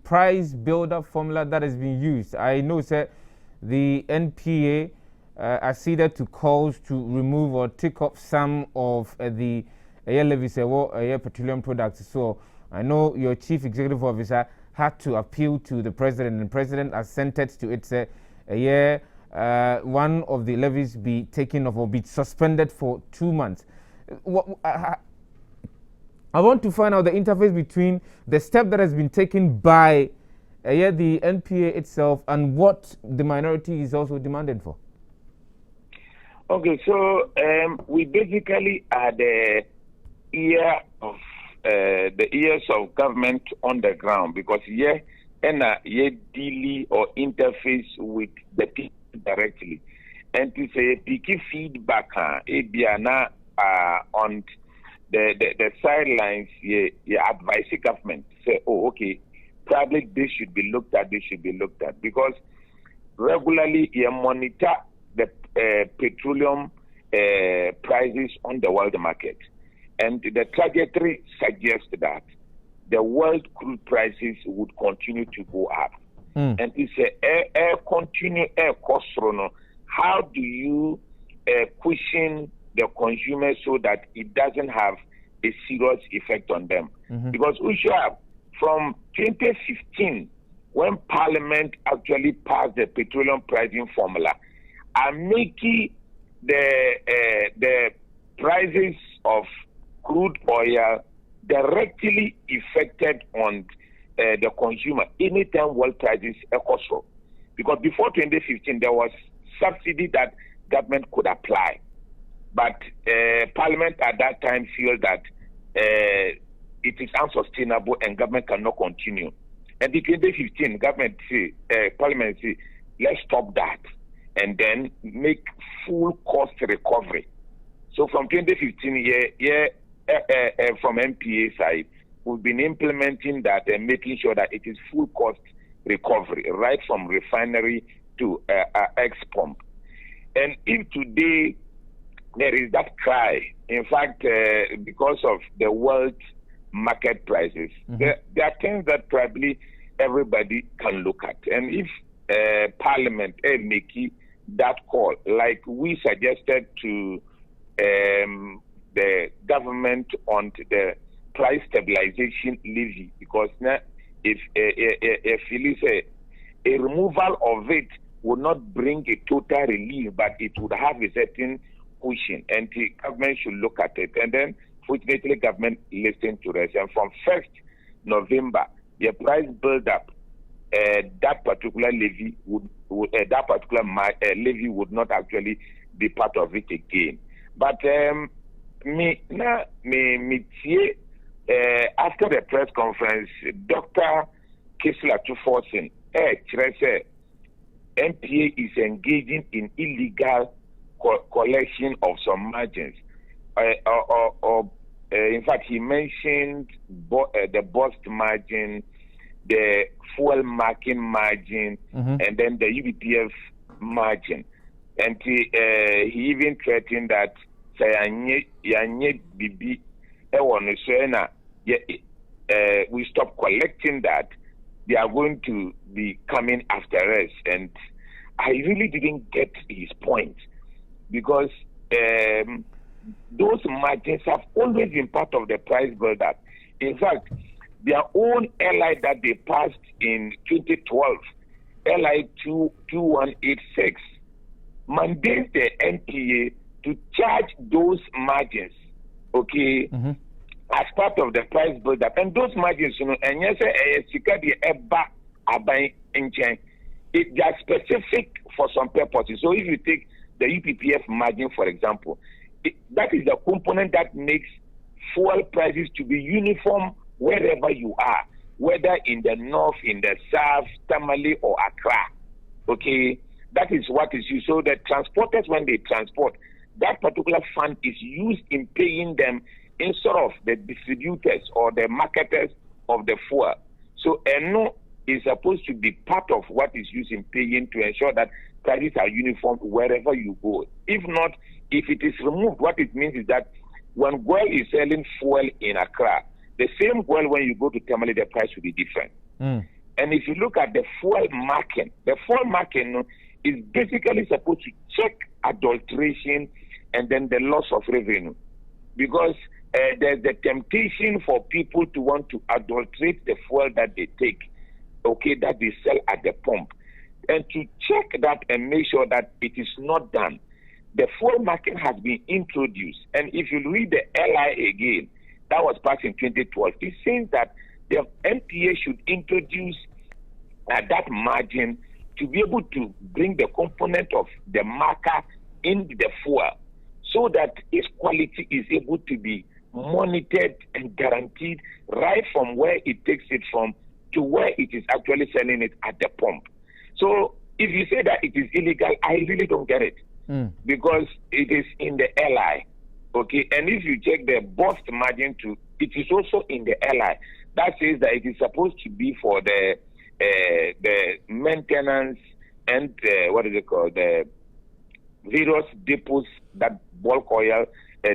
price build-up formula that has been used? I know that the NPA acceded to calls to remove or take off some of the levies petroleum products. So I know your chief executive officer had to appeal to the president, and the president assented to it. One of the levies be taken off or be suspended for 2 months. I want to find out the interface between the step that has been taken by the NPA itself and what the minority is also demanding for. Okay, so we basically are the ears of government on the ground, because and deal or interface with the people directly, and to say picky feedback on the sidelines, you advise the government, say, oh, okay, probably this should be looked at, because regularly you monitor the petroleum prices on the world market. And the trajectory suggests that the world crude prices would continue to go up. And it's a cost. How do you cushion the consumer so that it doesn't have a serious effect on them? Because from 2015, when Parliament actually passed the petroleum pricing formula, are making the prices of crude oil directly affected on the consumer anytime world prices cost. Because before 2015, there was subsidy that government could apply. But Parliament at that time feel that it is unsustainable and government cannot continue. And in 2015, Parliament say, let's stop that and then make full cost recovery. So from 2015, from MPA side, we've been implementing that and making sure that it is full cost recovery, right from refinery to ex-pump. And if today there is that cry, in fact, because of the world market prices, there are things that probably everybody can look at. And if Parliament make that call, like we suggested to the government on the price stabilization levy, because now if a removal of it would not bring a total relief, but it would have a certain cushion, and the government should look at it. And then, fortunately, government listened to us. And from 1st November, the price build-up, that particular levy levy would not actually be part of it again. But after the press conference, Dr. Kisla Tuforsin, MPA is engaging in illegal collection of some margins. In fact, he mentioned the bust margin, the fuel marking margin and then the UBPF margin. And he even threatened that we stop collecting that, they are going to be coming after us. And I really didn't get his point, because those margins have always been part of the price build-up. In fact, their own LI that they passed in 2012, LI 2186, mandates the NPA to charge those margins, okay, as part of the price build-up. And those margins, you know, and yes, they are specific for some purposes. So if you take the UPPF margin, for example, that is the component that makes fuel prices to be uniform wherever you are, whether in the north, in the south, Tamale, or Accra. Okay, that is what is used. So the transporters, when they transport, that particular fund is used in paying them instead of the distributors or the marketers of the fuel. So ENO is supposed to be part of what is used in paying to ensure that prices are uniform wherever you go. If not, if it is removed, what it means is that when Goel is selling fuel in Accra, the same Goel when you go to Tamale, the price will be different. And if you look at the fuel marking is basically supposed to check adulteration and then the loss of revenue. Because there's the temptation for people to want to adulterate the fuel that they take, okay, that they sell at the pump. And to check that and make sure that it is not done, the fuel marking has been introduced. And if you read the LI again, that was passed in 2012, it says that the NPA should introduce that margin to be able to bring the component of the marker in the fuel, so that its quality is able to be monitored and guaranteed right from where it takes it from to where it is actually selling it at the pump. So if you say that it is illegal, I really don't get it, because it is in the LI, okay? And if you check the bust margin too, it is also in the LI. That says that it is supposed to be for the maintenance and the various depots that bulk oil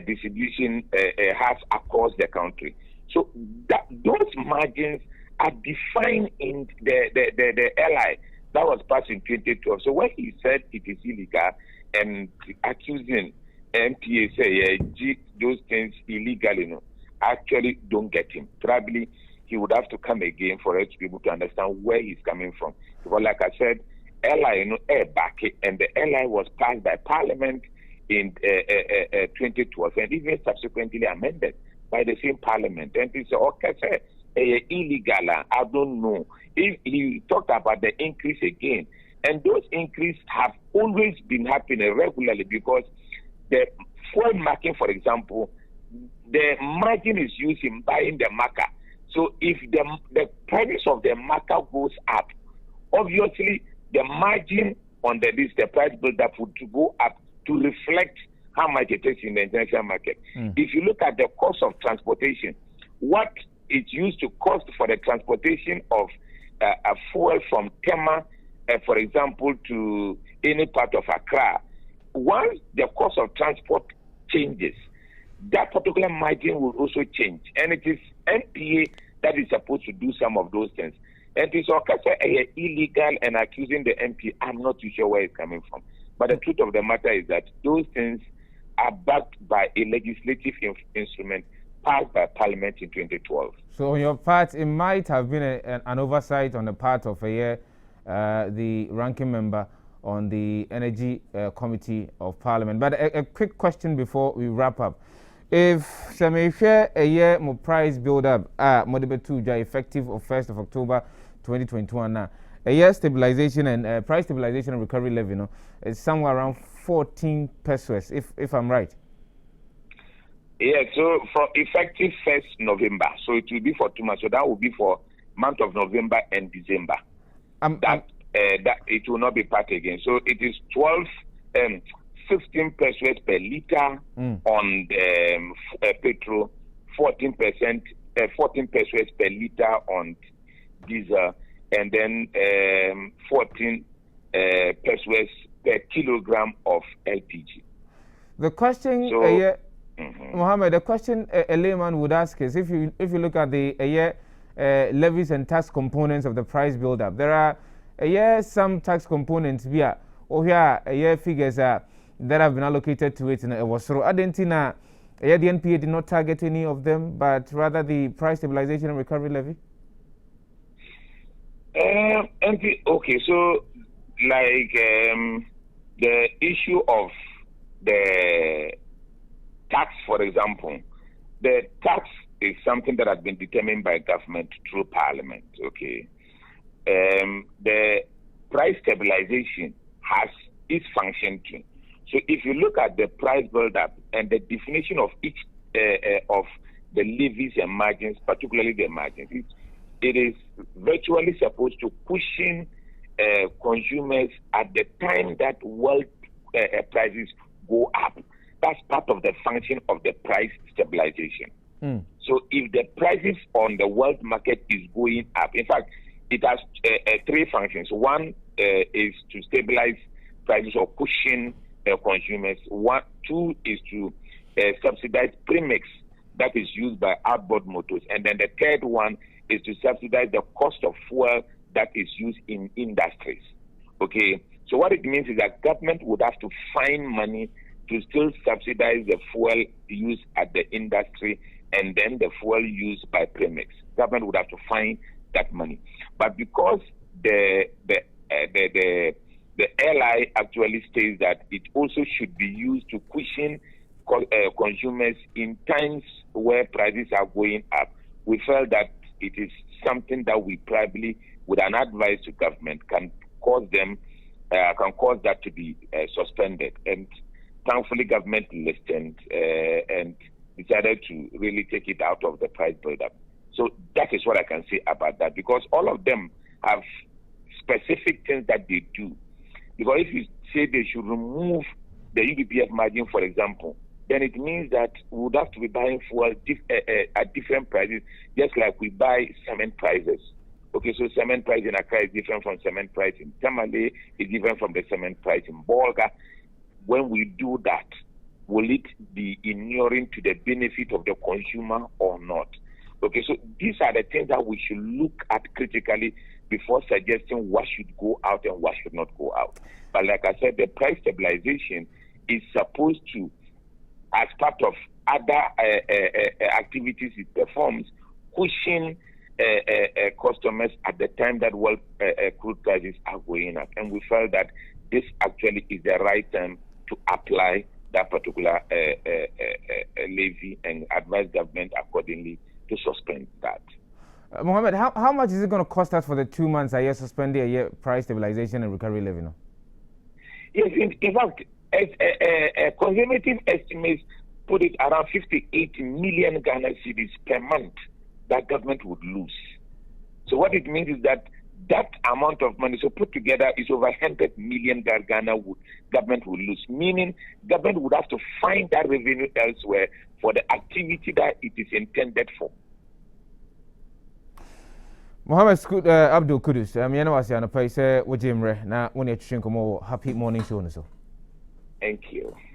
distribution has across the country. So that those margins are defined in the LI that was passed in 2012. So when he said it is illegal and accusing MPA say those things illegal, you know, actually don't get him. Probably he would have to come again for us to be able to understand where he's coming from. Because like I said, LI, you know, back, and the LI was passed by Parliament in 2012 and even subsequently amended by the same Parliament. And it's okay, illegal. I don't know. If he talked about the increase again, and those increases have always been happening regularly, because the fuel marking, for example, the margin is used in buying the marker. So if the price of the marker goes up, obviously the margin on the price build-up would go up to reflect how much it is in the international market. If you look at the cost of transportation, what it used to cost for the transportation of a fuel from Tema, for example, to any part of Accra, once the cost of transport changes, that particular margin will also change. And it is NPA that is supposed to do some of those things. And it's illegal and accusing the NPA. I'm not too sure where it's coming from. But the truth of the matter is that those things are backed by a legislative instrument passed by Parliament in 2012. So on your part, it might have been an oversight on the part of the ranking member on the Energy Committee of Parliament. But a quick question before we wrap up. If some share a year more price build up Modibe 2 effective of 1st of October 2021 now, a year stabilization and price stabilization and recovery level, you know, is somewhere around 14 pesos, if I'm right. Yeah, so for effective 1st November, so it will be for 2 months. So that will be for month of November and December. That it will not be part again. So it is 16 pesos per liter on petrol, 14 pesos per liter on diesel, and then 14 pesos per kilogram of LPG. The question, So, Mohammed, the question a layman would ask is, if you look at the levies and tax components of the price build-up, there are some tax components here, or here figures that have been allocated to it. It was through Argentina. The NPA did not target any of them, but rather the price stabilization and recovery levy. Okay, so like the issue of the tax, for example, the tax is something that has been determined by government through parliament. Okay, the price stabilization has its function too. So if you look at the price build-up and the definition of each of the levies and margins, particularly the margins, it is virtually supposed to cushion consumers at the time that world prices go up. That's part of the function of the price stabilization. So if the prices on the world market is going up, in fact, it has three functions. One is to stabilize prices or cushion consumers. Two is to subsidize premix that is used by outboard motors. And then the third one is to subsidize the cost of fuel that is used in industries. Okay, so what it means is that government would have to find money to still subsidize the fuel used at the industry and then the fuel used by premix. Government would have to find that money. But because the LI actually states that it also should be used to cushion consumers in times where prices are going up, we felt that it is something that we probably, with an advice to government, can cause that to be suspended. And thankfully, government listened and decided to really take it out of the price build-up. So that is what I can say about that, because all of them have specific things that they do. Because if you say they should remove the UBPF margin, for example, then it means that we would have to be buying fuel at different prices, just like we buy cement prices. Okay, so cement price in Accra is different from cement price in Tamale, is different from the cement price in Bolga. When we do that, will it be inuring to the benefit of the consumer or not? Okay, so these are the things that we should look at critically before suggesting what should go out and what should not go out. But like I said, the price stabilization is supposed to, as part of other activities it performs, cushion customers at the time that world crude prices are going up. And we felt that this actually is the right time to apply that particular levy and advise government accordingly to suspend that. Mohammed, how much is it going to cost us for the 2 months suspending a year price stabilization and recovery levy now? Yes, in fact, conservative estimates put it around 58 million Ghana cedis per month that government would lose. So what it means is that amount of money, so put together, is over 100 million that government would lose, meaning government would have to find that revenue elsewhere for the activity that it is intended for. Mohammed Abdul Kudus, I was on a place with Jim Re, now when you're happy morning show. Thank you.